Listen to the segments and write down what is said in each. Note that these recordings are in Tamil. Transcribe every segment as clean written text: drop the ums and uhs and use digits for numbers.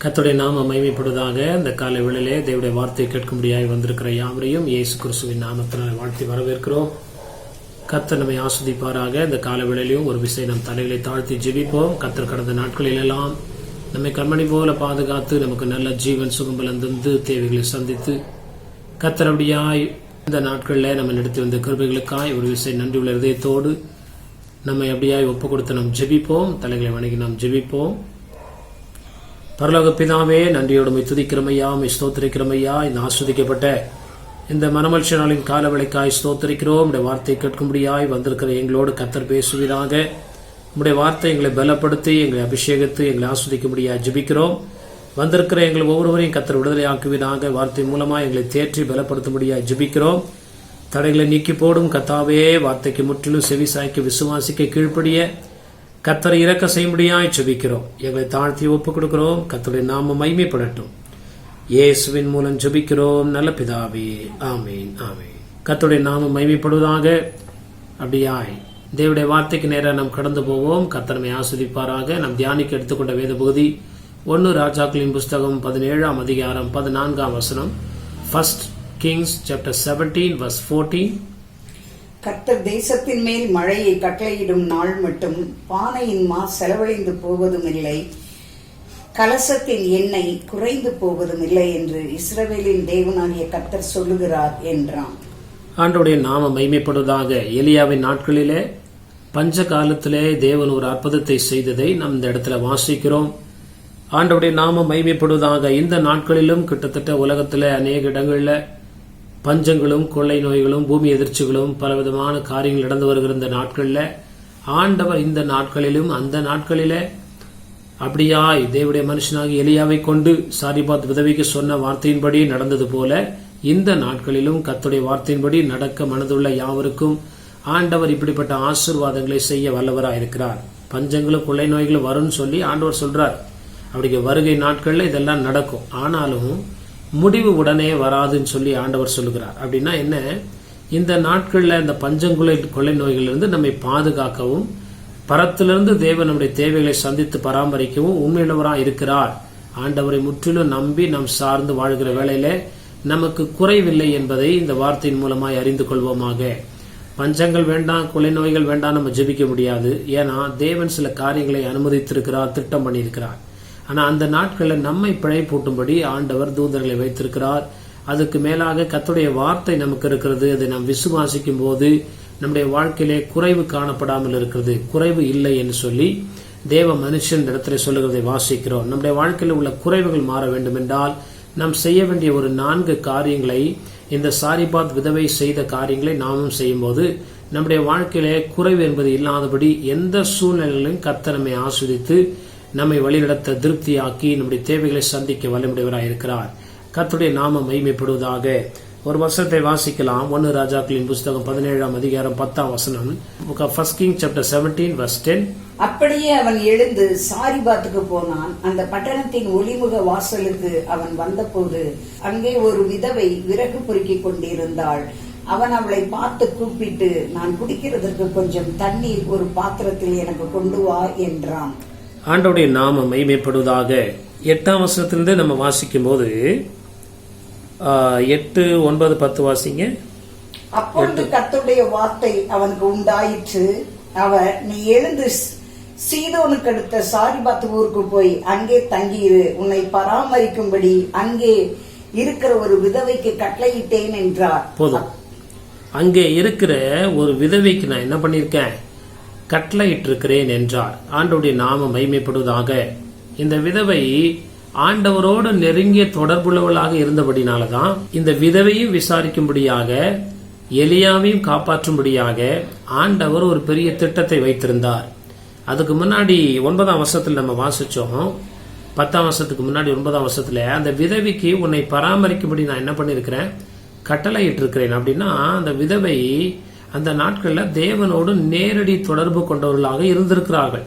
கர்த்தருடைய நாம மகிமைப்படுவதாக. இந்த காலை வேளையிலே தேவனுடைய வார்த்தையை கேட்கும்படியாய் வந்திருக்கிற யாவரையும் இயேசு கிறிஸ்துவின் நாமத்தினால் வாழ்த்தி வரவேற்கிறோம். கர்த்தர் நம்மை ஆஸ்வதிப்பாராக. இந்த காலை வேளையிலும் ஒரு விஷயம் நம் தலைகளை தாழ்த்தி ஜெபிப்போம். கர்த்தர் கடந்த நாட்களிலெல்லாம் நம்மை கண்மணி போல பாதுகாத்து நமக்கு நல்ல ஜீவன் சுகம்பலம் தந்து தேவைகளை சந்தித்து கர்த்தர் அப்படியாய் இந்த நாட்களில் நம்ம நடத்தி வந்த கிருபைகளுக்காய் ஒரு விஷயம் நன்றியுள்ள இதயத்தோடு நம்மை அப்படியாய் ஒப்பு கொடுத்து நாம் ஜெபிப்போம். தலைகளை வணங்கி நாம் ஜெபிப்போம். பரலோக பிதாவே, நன்றியோடு துதிக்கிறமையா, ஸ்தோத்திரிக்கிறமையா. இந்த ஆஸ்வதிக்கப்பட்ட இந்த மனமல்ஷ நாளின் காலவளைக்காய் ஸ்தோத்திரிக்கிறோம். உடைய வார்த்தை கேட்கும்படியாய் வந்திருக்கிற எங்களோடு கர்த்தர் பேசுவீராக. உடைய வார்த்தை எங்களை பலப்படுத்தி எங்களை அபிஷேகித்து எங்களை ஆஸ்வதிக்கும்படியாய் ஜெபிக்கிறோம். வந்திருக்கிற எங்கள் ஒவ்வொருவரையும் கர்த்தர் விடுதலை ஆக்குவீராக. வார்த்தை மூலமாக எங்களை தேற்றி பலப்படுத்தும்படியாய் ஜெபிக்கிறோம். தடைகளை நீக்கி போடும் கர்த்தாவே, வார்த்தைக்கு முற்றிலும் செவிசாய்க்கு விசுவாசிக்க கீழ்ப்படிய கர்த்தரை இறக்க செய்யும்படியாய் ஜெபிக்கிறோம். எங்களை தாழ்த்தி ஒப்புக் கொடுக்கிறோம். கர்த்தருடைய நாம மகிமைப்படட்டும். இயேசுவின் மூலம் ஜெபிக்கிறோம் நல்ல பிதாவே, ஆமீன் ஆமீன். கர்த்தருடைய நாம மகிமைப்படுவதாக. அப்படியாய் தேவனுடைய வார்த்தைக்கு நேராக நாம் கடந்து போவோம். கர்த்தரை ஆஸ்வதிப்பாராக. நாம் தியானிக்க எடுத்துக்கொண்ட வேத பகுதி 1 ராஜாக்களின் புஸ்தகம் 17ஆம் அதிகாரம் 14ஆம் வசனம். 1 Kings chapter 17 verse 14. கர்த்தர் தேசத்தின் மேல் மழையை கட்டளையிடும் நாள் மட்டும் பானையின் மா செலவழிந்து போவதும் இல்லை, கலசத்தின் எண்ணெய் குறைந்து போவதும் இல்லை என்று இஸ்ரவேலின் தேவனாகிய கர்த்தர் சொல்லுகிறார் என்றான். ஆண்டவருடைய நாம மகிமைப்படுவதாக. எலியாவின் நாட்களிலே பஞ்ச காலத்திலே தேவன் ஒரு அற்புதத்தை செய்ததை நாம் இந்த இடத்துல வாசிக்கிறோம். ஆண்டவருடைய நாம மகிமைப்படுவதாக. இந்த நாட்களிலும் கிட்டத்தட்ட உலகத்தில் அநேக இடங்கள்ல பஞ்சங்களும் கொள்ளை நோய்களும் பூமி எதிர்ச்சிகளும் பலவிதமான காரியங்கள் நடந்து வருகிற இந்த நாட்களில் ஆண்டவர் இந்த நாட்களிலும் அந்த நாட்களிலே அப்படியாய் தேவனுடைய மனுஷனாகி எலியாவை கொண்டு சாரிபாத் விதவைக்கு சொன்ன வார்த்தையின்படி நடந்தது போல இந்த நாட்களிலும் கர்த்தருடைய வார்த்தையின்படி நடக்க மனதுள்ள யாவருக்கும் ஆண்டவர் இப்படிப்பட்ட ஆசீர்வாதங்களை செய்ய வல்லவராயிருக்கிறார். பஞ்சங்களும் கொள்ளை நோய்களும் வரும்னு சொல்லி ஆண்டவர் சொல்றார். அப்படி வருகை நாட்கள்ல இதெல்லாம் நடக்கும். ஆனாலும் முடிவு உடனே வராதுன்னு சொல்லி ஆண்டவர் சொல்லுகிறார். அப்படின்னா என்ன? இந்த நாட்கள்ல இந்த பஞ்சங்குலை கொள்ளை நோய்களிலிருந்து நம்மை பாதுகாக்கவும் பரத்திலிருந்து தேவன் நம்முடைய தேவைகளை சந்தித்து பராமரிக்கவும் உண்மையுள்ளவராக இருக்கிறார். ஆண்டவரை முற்றிலும் நம்பி நாம் சார்ந்து வாழ்கிற வேளையில நமக்கு குறைவில்லை என்பதை இந்த வார்த்தையின் மூலமாய் அறிந்து கொள்வோமாக. பஞ்சங்கள் வேண்டாம், கொள்ளை நோய்கள் வேண்டாம் நம்ம ஜெபிக்க முடியாது. ஏன்னா தேவன் சில காரியங்களை அனுமதித்திருக்கிறார், திட்டம் பண்ணியிருக்கிறார். ஆனா அந்த நாட்களில் நம்மை பிழை பூட்டும்படி ஆண்டவர் தூதர்களை வைத்திருக்கிறார். அதுக்கு மேலாக கர்த்தருடைய வார்த்தை நமக்கு இருக்கிறது. அதை நாம் விசுவாசிக்கும் போது நம்முடைய வாழ்க்கையிலே குறைவு காணப்படாமல் இருக்கிறது. குறைவு இல்லை என்று சொல்லி தேவ மனுஷன் இடத்துல சொல்லுகிறதை வாசிக்கிறோம். நம்முடைய வாழ்க்கையில் உள்ள குறைவுகள் மாற வேண்டும் என்றால் நாம் செய்ய வேண்டிய ஒரு 4 காரியங்களை, இந்த சாரிபாத் விதவை செய்த காரியங்களை நாமும் செய்யும் போது நம்முடைய வாழ்க்கையிலே குறைவு என்பது இல்லாதபடி எந்த சூழ்நிலையிலும் கர்த்தர் நம்மை ஆஸ்வதித்து நம்மை வழிநடத்த திருப்தியாக்கி நம்முடைய தேவைகளை சந்திக்க வல்லமுடையவராக இருக்கிறார். கர்த்தருடைய நாம மகிமைப்படுவதாக. ஒரு வசனத்தை வாசிக்கலாம். 1 ராஜாக்களின் புஸ்தகம் 17ஆம் அதிகாரம் 10ஆம் வசனம். 1 Kings chapter 17 verse 10. அப்படியே அவன் எழுந்து சாரிபாத்துக்கு போனான். அந்த பட்டணத்தின் ஒளிமுக வாசலுக்கு அவன் வந்தபோது அங்கே ஒரு விதவை விறகு பொறுக்கிக் கொண்டிருந்தாள். அவன் அவளை பார்த்து கூப்பிட்டு, நான் குடிக்கிறதற்கு கொஞ்சம் தண்ணீர் ஒரு பாத்திரத்தில் எனக்கு கொண்டு வா என்றான். ஆண்டவருடைய நாம மகிமைப்படுவதாக. 8ஆம் வசனத்திலிருந்து நம்ம வாசிக்கும் போது 8, 9, 10 வாசிங்க. அப்பொழுது கர்த்தருடைய வார்த்தை அவனுக்கு உண்டாயிற்று. அவர், நீ எழுந்து சீதோனுக்கு அடுத்த சாரிபாத் ஊருக்கு போய் அங்கே தங்கியிரு. உன்னை பராமரிக்கும்படி அங்கே இருக்கிற ஒரு விதவைக்கு கட்டளையிட்டேன் என்றார். போதும். அங்கே இருக்கிற ஒரு விதவைக்கு நான் என்ன பண்ணிருக்கேன்? கட்டளையிட்டிருக்கிறேன் என்றார். ஆண்டவருடைய நாம மகிமைப்படுவதாக. இந்த விதவை ஆண்டவரோடு நெருங்கிய தொடர்புள்ளவளாக இருந்தபடினாலதான் இந்த விதவையும் விசாரிக்கும்படியாக எலியாவையும் காப்பாற்றும்படியாக ஆண்டவர் ஒரு பெரிய திட்டத்தை வைத்திருந்தார். அதுக்கு முன்னாடி 9ஆம் வசனத்தில் நம்ம வாசிச்சோம். 10ஆம் வசனத்துக்கு முன்னாடி 9ஆம் வசனத்துல அந்த விதவைக்கு உன்னை பராமரிக்கும்படி நான் என்ன பண்ணிருக்கிறேன்? கட்டளையிட்டிருக்கிறேன். அப்படின்னா அந்த விதவை அந்த நாட்களில் தேவனோடு நேரடி தொடர்பு கொண்டவர்களாக இருந்திருக்கிறார்கள்.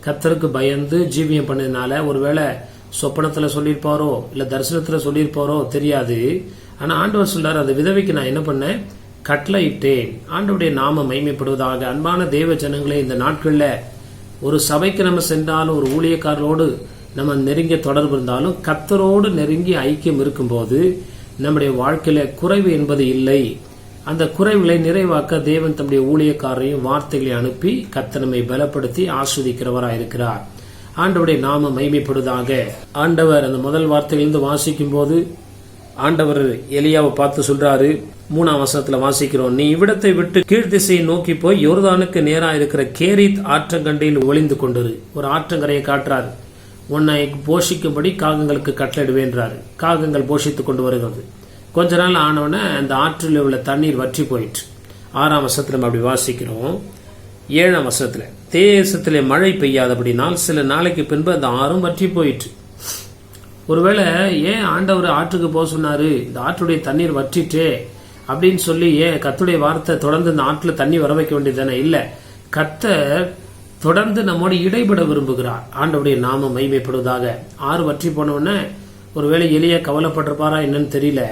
கர்த்தருக்கு பயந்து ஜீவியம் பண்ணதுனால ஒருவேளை சொப்பனத்துல சொல்லியிருப்பாரோ இல்ல தரிசனத்துல சொல்லியிருப்பாரோ தெரியாது. ஆனா ஆண்டவர் சொல்றாரு, அந்த விதவைக்கு நான் என்ன பண்ணேன்? கட்டளையிட்டேன். ஆண்டவருடைய நாம மகிமைப்படுவதாக. அன்பான தேவ ஜனங்களே, இந்த நாட்கள்ல ஒரு சபைக்கு நம்ம சென்றாலும் ஒரு ஊழியக்காரரோடு நம்ம நெருங்கிய தொடர்பு இருந்தாலும் கர்த்தரோடு நெருங்கி ஐக்கியம் இருக்கும்போது நம்முடைய வாழ்க்கையில குறைவு என்பது இல்லை. அந்த குறைவுகளை நிறைவாக்க தேவன் தம்முடைய ஊழியக்காரரையும் வார்த்தைகளை அனுப்பி கர்த்தர் நம்மை பலப்படுத்தி ஆஸ்வதிக்கிறவராய் இருக்கிறார். ஆண்டவருடைய நாமம் மகிமைப்படுவதாக. ஆண்டவர் அந்த முதல் வார்த்தையிலிருந்து வாசிக்கும் போது ஆண்டவர் எலியாவை பார்த்து சொல்றாரு. 3ஆம் வசனத்துல வாசிக்கிறோம், நீ இவ்விடத்தை விட்டு கீழ் திசையை நோக்கி போய் யோர்தானுக்கு நேரா இருக்கிற கேரித் ஆற்றங்கண்டையில் ஒளிந்து கொண்டிரு. ஒரு ஆற்றங்கரையை காட்டுறாரு. உன்னை போஷிக்கும்படி காகங்களுக்கு கட்டளையிடுவேன்றாரு. காகங்கள் போஷித்துக் கொண்டு வருகிறது. கொஞ்ச நாள் ஆனவன அந்த ஆற்றில் உள்ள தண்ணீர் வற்றி போயிற்று. 6ஆம் வசனத்துல நம்ம அப்படி வாசிக்கிறோம். 7ஆம் வசனத்துல தேசத்திலே மழை பெய்யாதபடினால் சில நாளைக்கு பின்பு அந்த ஆறும் வற்றி போயிற்று. ஒருவேளை ஏன் ஆண்டவர் ஆற்றுக்கு போக சொன்னாரு, இந்த ஆற்றுடைய தண்ணீர் வற்றிட்டே அப்படின்னு சொல்லி ஏன் கர்த்தருடைய வார்த்தை தொடர்ந்து இந்த ஆற்றுல தண்ணி வர வைக்க வேண்டியதானே? இல்ல, கர்த்தர் தொடர்ந்து நம்மோடு இடைபட விரும்புகிறார். ஆண்டவருடைய நாமம் மகிமைப்படுவதாக. ஆறு வற்றி போனவுடனே ஒருவேளை எலியா கவலைப்பட்டிருப்பாரா என்னன்னு தெரியல.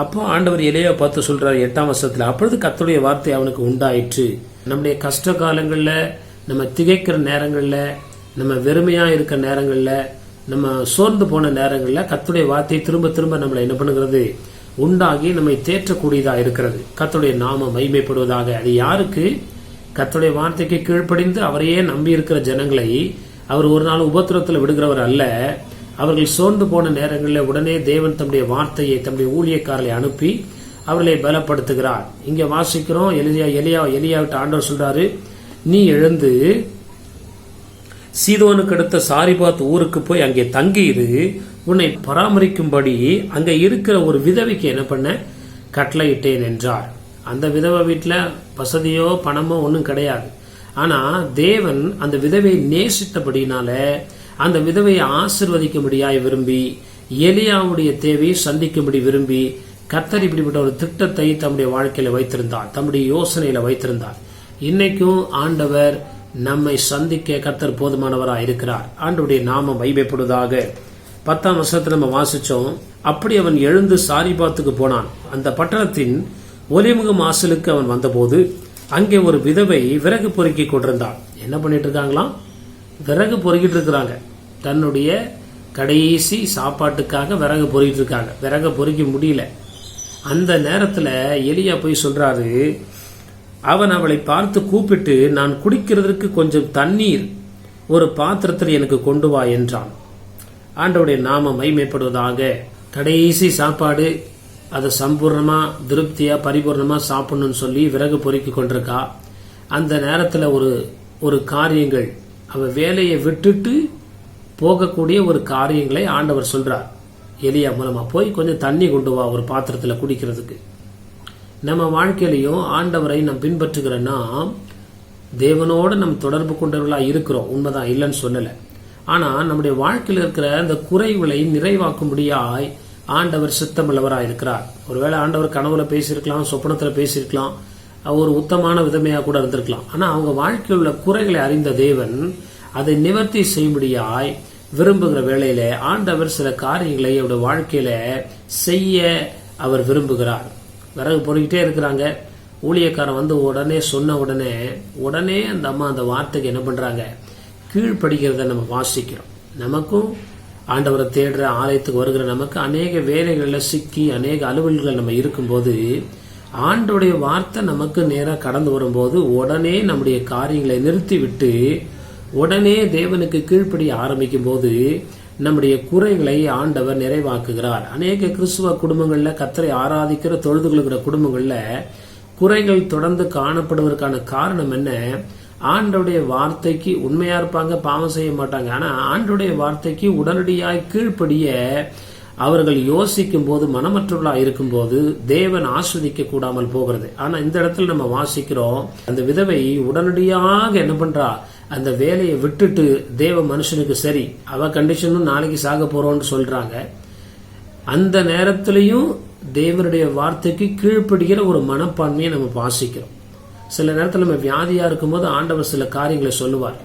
அப்போ ஆண்டவர் எலியா பார்த்து சொல்றாரு 8ஆம் வசனத்துல, அப்பொழுது கர்த்தருடைய வார்த்தை அவனுக்கு உண்டாயிற்று. நம்முடைய கஷ்ட காலங்கள்ல, நம்ம திகைக்கிற நேரங்கள்ல, நம்ம வெறுமையா இருக்கிற நேரங்கள்ல, நம்ம சோர்ந்து போன நேரங்கள்ல கர்த்தருடைய வார்த்தை திரும்ப திரும்ப நம்மளை என்ன பண்ணுகிறது, உண்டாகி நம்மை தேற்றக்கூடியதா இருக்கிறது. கர்த்தருடைய நாமம் மகிமைப்படுவதாக. அது யாருக்கு? கர்த்தருடைய வார்த்தைக்கு கீழ்ப்படிந்து அவரையே நம்பி இருக்கிற ஜனங்களை அவர் ஒரு நாள் உபத்திரத்தில் விடுகிறவர் அல்ல. அவர்கள் சோர்ந்து போன நேரங்களில் உடனே தேவன் தம்முடைய வார்த்தையை தம்முடைய ஊழியக்காரர்களை அனுப்பி அவர்களை பலப்படுத்துகிறார். இங்க வாசிக்கிறோம், எலியாவிட்ட ஆண்டவர் சொல்றாரு, நீ எழுந்து சீதோனுக்கு அடுத்த சாரிபாத் ஊருக்கு போய் அங்கே தங்கியிரு, உன்னை பராமரிக்கும்படி அங்க இருக்கிற ஒரு விதவைக்கு என்ன பண்ண கட்டளையிட்டேன் என்றார். அந்த விதவை வீட்டுல வசதியோ பணமோ ஒன்றும் கிடையாது. ஆனா தேவன் அந்த விதவையை நேசித்தபடினால அந்த விதவையை ஆசிர்வதிக்கும்படியாய் விரும்பி எலியாவுடைய தேவையை சந்திக்கும்படி விரும்பி கர்த்தர் இப்படிப்பட்ட ஒரு திட்டத்தை தம்முடைய வாழ்க்கையில வைத்திருந்தார், தம்முடைய யோசனையில வைத்திருந்தார். இன்னைக்கும் ஆண்டவர் நம்மை சந்திக்க கர்த்தர் போதுமானவராக இருக்கிறார். ஆண்டவருடைய நாமம் மகிமைப்படுவதாக. 10ஆம் வசனத்தை நம்ம வாசிச்சோம். அப்படி அவன் எழுந்து சாரிபாத்துக்கு போனான். அந்த பட்டணத்தின் ஒலிமுகம் வாசலுக்கு அவன் வந்தபோது அங்கே ஒரு விதவை விறகு பொறுக்கி கொண்டிருந்தாள். என்ன பண்ணிட்டு இருக்காங்களாம்? விறகு பொறுக்கிட்டு இருக்கிறாங்க. தன்னுடைய கடைசி சாப்பாட்டுக்காக விறகு பொறுக்கிட்டு இருக்காங்க. விறகு பொறுக்க முடியல. அந்த நேரத்துல எலியா போய் சொல்றாரு, அவன் அவளை பார்த்து கூப்பிட்டு, நான் குடிக்கிறதுக்கு கொஞ்சம் தண்ணீர் ஒரு பாத்திரத்தில் எனக்கு கொண்டு வா என்றான். ஆண்டவருடைய நாமம் மகிமைப்படுவதாக. கடைசி சாப்பாடு, அதை சம்பூர்ணமா திருப்தியா பரிபூர்ணமா சாப்பிடணும்னு சொல்லி விறகு பொறுக்கி கொண்டிருக்கா. அந்த நேரத்துல ஒரு காரியங்கள், அவ வேலையை விட்டுட்டு போகக்கூடிய ஒரு காரியங்களை ஆண்டவர் சொல்றார் எலியா மூலமா. போய் கொஞ்சம் தண்ணி கொண்டு வா ஒரு பாத்திரத்துல குடிக்கிறதுக்கு. நம்ம வாழ்க்கையிலையும் ஆண்டவரை நாம் பின்பற்றுகிறோன்னா தேவனோடு நம் தொடர்பு கொண்டவர்களா இருக்கிறோம், உண்மைதான், இல்லைன்னு சொல்லல. ஆனா நம்முடைய வாழ்க்கையில் இருக்கிற அந்த குறைவுகளை நிறைவாக்கும்படியாய் ஆண்டவர் சித்தமுள்ளவராக இருக்கிறார். ஒருவேளை ஆண்டவர் கனவுல பேசியிருக்கலாம், சொப்பனத்துல பேசியிருக்கலாம், ஒரு உத்தமான விதமையா கூட இருந்திருக்கலாம். ஆனா அவங்க வாழ்க்கையில் உள்ள குறைகளை அறிந்த தேவன் அதை நிவர்த்தி செய்யும்படியாய் விரும்புகிற வேளையில ஆண்டவர் சில காரியங்களை அவருடைய வாழ்க்கையில செய்ய அவர் விரும்புகிறார். விறகு பொறுக்கிட்டே இருக்கிறாங்க. ஊழியக்காரன் வந்து உடனே சொன்ன உடனே அந்த அம்மா அந்த வார்த்தைக்கு என்ன பண்றாங்க, கீழ்படிக்கிறத நம்ம வாசிக்கிறோம். நமக்கும் ஆண்டவரை தேடுற ஆலயத்துக்கு வருகிற நமக்கு அநேக வேலைகள்ல சிக்கி அநேக அலுவல்கள் நம்ம இருக்கும்போது ஆண்டோடைய வார்த்தை நமக்கு நேராக கடந்து வரும்போது உடனே நம்முடைய காரியங்களை நிறுத்தி விட்டு உடனே தேவனுக்கு கீழ்ப்படிய ஆரம்பிக்கும் போது நம்முடைய குறைகளை ஆண்டவர் நிறைவாக்குகிறார். அநேக கிறிஸ்துவ குடும்பங்கள்ல கர்த்தரை ஆராதிக்கிற தொழுது கொள்கிற குடும்பங்கள்ல குறைகள் தொடர்ந்து காணப்படுவதற்கான காரணம் என்ன? ஆண்டோடைய வார்த்தைக்கு உண்மையா இருப்பாங்க, பாவம் செய்ய மாட்டாங்க. ஆனா ஆண்டோடைய வார்த்தைக்கு உடனடியாய் கீழ்ப்படிய அவர்கள் யோசிக்கும் போது, மனமற்றவர்களா இருக்கும் போது தேவன் ஆஸ்வதிக்க கூடாமல் போகிறது. ஆனா இந்த இடத்துல நம்ம வாசிக்கிறோம், அந்த விதவை உடனடியாக என்ன பண்றா, அந்த வேலையை விட்டுட்டு தேவ மனுஷனுக்கு சரி அவ கண்டிஷனும் நாளைக்கு சாக போறோம்னு சொல்றாங்க. அந்த நேரத்திலையும் தேவனுடைய வார்த்தைக்கு கீழ்ப்படுகிற ஒரு மனப்பான்மையை நம்ம வாசிக்கிறோம். சில நேரத்தில் நம்ம வியாதியா இருக்கும் போது ஆண்டவர் சில காரியங்களை சொல்லுவார்.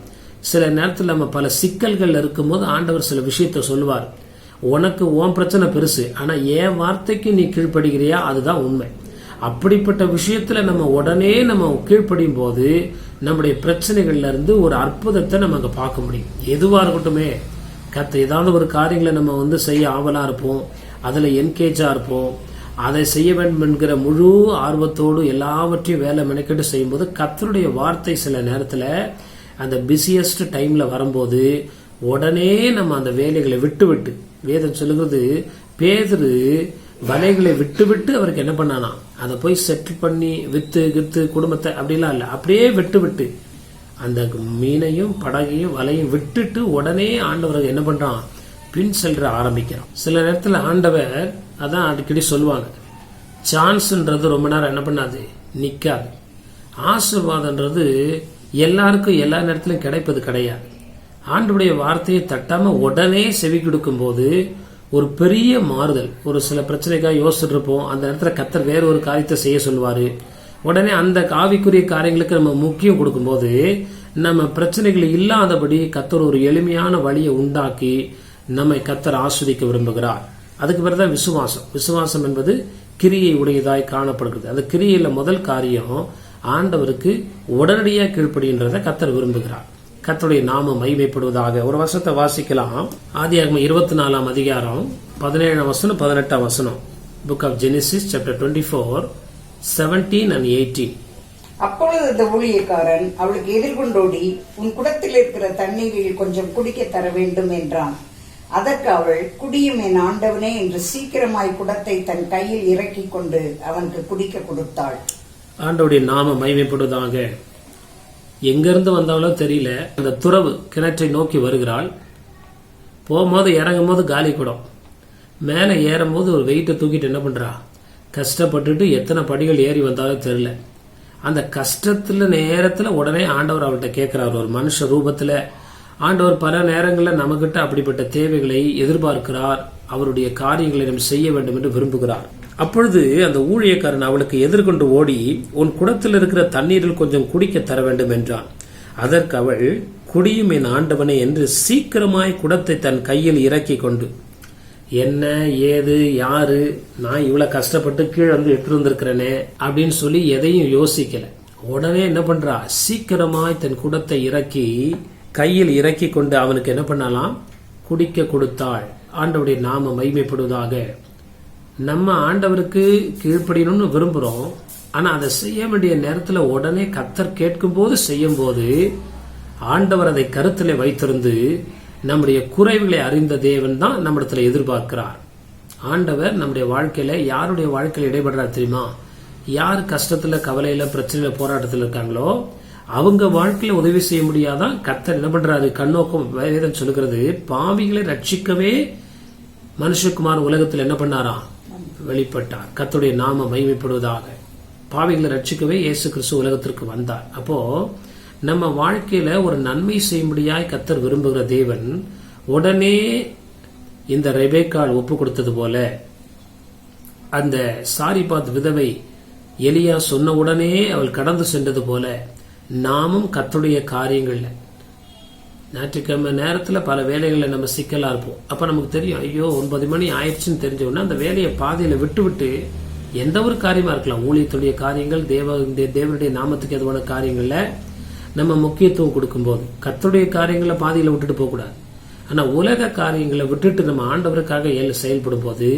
சில நேரத்தில் நம்ம பல சிக்கல்கள் இருக்கும் போது ஆண்டவர் சில விஷயத்த சொல்லுவார். உனக்கு உன் பிரச்சனை பெருசு, ஆனா என் வார்த்தைக்கு நீ கீழ்ப்படுகிறியா, அதுதான் உண்மை. அப்படிப்பட்ட விஷயத்துல நம்ம உடனே நம்ம கீழ்ப்படியும் போது நம்முடைய பிரச்சனைகள்ல இருந்து ஒரு அற்புதத்தை நம்ம அங்க பார்க்க முடியும். எதுவா இருக்கட்டுமே, ஏதாவது ஒரு காரியங்களை நம்ம செய்ய ஆவலா இருப்போம், அதுல என்கேஜா இருப்போம், அதை செய்ய வேண்டும் என்கிற முழு ஆர்வத்தோடு எல்லாவற்றையும் வேலை மெனக்கெட்டு செய்யும்போது கர்த்தருடைய வார்த்தை சில நேரத்துல அந்த பிஸியஸ்ட் டைம்ல வரும்போது உடனே நம்ம அந்த வேலைகளை விட்டு வேதம் சொல்லுகிறது, பேதுரு வலைகளை விட்டு அவருக்கு என்ன பண்ணானா, அதை போய் செட்டில் பண்ணி வித்து குடும்பத்தை அப்படிலாம் இல்ல, அப்படியே விட்டு அந்த மீனையும் படகையும் வலையும் விட்டுட்டு உடனே ஆண்டவர் என்ன பண்றான், பின் செல்ற ஆரம்பிக்கிறான். சில நேரத்துல ஆண்டவர் அதான் அடிக்கடி சொல்லுவாங்க, சான்ஸ்ன்றது ரொம்ப நேரம் என்ன பண்ணாது, நிக்காது. ஆசீர்வாதம்ன்றது எல்லாருக்கும் எல்லா நேரத்திலும் கிடைப்பது கிடையாது. ஆண்டவருடைய வார்த்தையை தட்டாம உடனே செவி கொடுக்கும் போது ஒரு பெரிய மாறுதல். ஒரு சில பிரச்சனைக்காக யோசிச்சுட்டு இருப்போம், அந்த நேரத்தில் கர்த்தர் வேற ஒரு காரியத்தை செய்ய சொல்லுவாரு. உடனே அந்த ஆவிக்குரிய காரியங்களுக்கு நம்ம முக்கியம் கொடுக்கும்போது நம்ம பிரச்சனைகள் இல்லாதபடி கர்த்தர் ஒரு எளிமையான வழியை உண்டாக்கி நம்மை கர்த்தர் ஆஸ்வதிக்க விரும்புகிறார். அதுக்கு பிறகுதான் விசுவாசம். விசுவாசம் என்பது கிரியை உடையதாய் காணப்படுகிறது. அந்த கிரியையில முதல் காரியம் ஆண்டவருக்கு உடனடியாக கீழ்ப்படின்றதை கர்த்தர் விரும்புகிறார். கர்த்தருடைய நாமம் மகிமைப்படுவதாக. ஒரு வசனத்தை வாசிக்கலாம். ஆதியாகமம் 24 அதிகாரம் 17 வசனம் 18 வசனம். Book of Genesis chapter 24 17 and 18. அப்பொழுது அந்த ஊழியக்காரன் அவளுக்கு எதிர்கொண்டோடி, உன் குடத்தில் இருக்கிற தண்ணீரில் கொஞ்சம் குடிக்க தர வேண்டும் என்றான். அதற்கு அவள், குடியும் என் ஆண்டவனே என்று சீக்கிரமாய் குடத்தை தன் கையில் இறக்கி கொண்டு அவனுக்கு குடிக்க கொடுத்தாள். ஆண்டவருடைய நாமம் மகிமைப்படுவதாக. எங்கிருந்து வந்தாலோ தெரியல, அந்த துறவு கிணற்றை நோக்கி வருகிறாள். போகும்போது இறங்கும் போது காலி குடம், மேலே ஏறும் போது ஒரு வெயிட்டை தூக்கிட்டு என்ன பண்றா, கஷ்டப்பட்டுட்டு எத்தனை படிகள் ஏறி வந்தாலும் தெரியல. அந்த கஷ்டத்துல நேரத்துல உடனே ஆண்டவர் அவள்கிட்ட கேட்கிறார், ஒரு மனுஷ ரூபத்துல. ஆண்டவர் பல நேரங்களில் நம்மகிட்ட அப்படிப்பட்ட தேவைகளை எதிர்பார்க்கிறார். அவருடைய காரியங்களை நம்ம செய்ய வேண்டும் என்று விரும்புகிறார். அப்பொழுது அந்த ஊழியக்காரன் அவளுக்கு எதிர்கொண்டு ஓடி, உன் குடத்தில் இருக்கிற தண்ணீரில் கொஞ்சம் குடிக்க தர வேண்டும் என்றான். அதற்கு அவள், குடியும் என் ஆண்டவனே என்று சீக்கிரமாய் குடத்தை தன் கையில் இறக்கி கொண்டு, என்ன ஏது யாரு, நான் இவ்வளவு கஷ்டப்பட்டு கீழே எடுத்துட்டு வந்திருக்கிறேனே அப்படின்னு சொல்லி எதையும் யோசிக்கல. உடனே என்ன பண்றா, சீக்கிரமாய் தன் குடத்தை இறக்கி கையில் இறக்கி கொண்டு அவனுக்கு என்ன பண்ணலாம், குடிக்க கொடுத்தாள். ஆண்டவருடைய நாமம் மகிமைப்படுவதாக. நம்ம ஆண்டவருக்கு கீழ்ப்படியணும்னு விரும்புறோம், ஆனா அதை செய்ய வேண்டிய நேரத்துல உடனே கர்த்தர் கேட்கும் போது செய்யும் போது ஆண்டவர் அதை கருத்துல வைத்திருந்து நம்முடைய குறைவுகளை அறிந்த தேவன் தான் நம்மிடத்துல எதிர்பார்க்கிறார். ஆண்டவர் நம்முடைய வாழ்க்கையில யாருடைய வாழ்க்கையில இடைபடுறார் தெரியுமா? யார் கஷ்டத்துல கவலையில பிரச்சனையில போராட்டத்தில் இருக்காங்களோ அவங்க வாழ்க்கையில உதவி செய்ய முடியாதான் கர்த்தர் என்ன பண்றாரு, கண்ணோக்கம் வேதம் சொல்லுகிறது, பாவிகளை ரட்சிக்கவே மனுஷகுமார் உலகத்தில் என்ன பண்ணாராம், வெளிப்பட்டார். கர்த்தருடைய நாம மகிமைப்படுவதாக. பாவிகளை ரட்சிக்கவே இயேசு கிறிஸ்து உலகத்திற்கு வந்தார். அப்போ நம்ம வாழ்க்கையில ஒரு நன்மை செய்யும்படியாய் கர்த்தர் விரும்புகிற தேவன் உடனே இந்த ரெபேக்காள் ஒப்பு கொடுத்தது போல, அந்த சாரிபாத் விதவை எலியா சொன்ன உடனே அவள் கடந்து சென்றது போல, நாமும் கர்த்தருடைய காரியங்கள்ல ஞாயிற்றுக்கிழமை நேரத்துல பல வேலைகளை நம்ம சிக்கலா இருப்போம். அப்ப நமக்கு தெரியும், ஐயோ 9 மணி ஆயிடுச்சுன்னு தெரிஞ்ச உடனே அந்த வேலையை பாதையில விட்டு எந்த ஒரு காரியமா இருக்கலாம், ஊழியத்துடைய காரியங்கள், தேவனுடைய நாமத்துக்கு எதுவான காரியங்கள்ல நம்ம முக்கியத்துவம் கொடுக்கும் போது கர்த்தருடைய காரியங்களை பாதையில விட்டுட்டு போக கூடாது. ஆனா உலக காரியங்களை விட்டுட்டு நம்ம ஆண்டவருக்காக செயல்படும் போது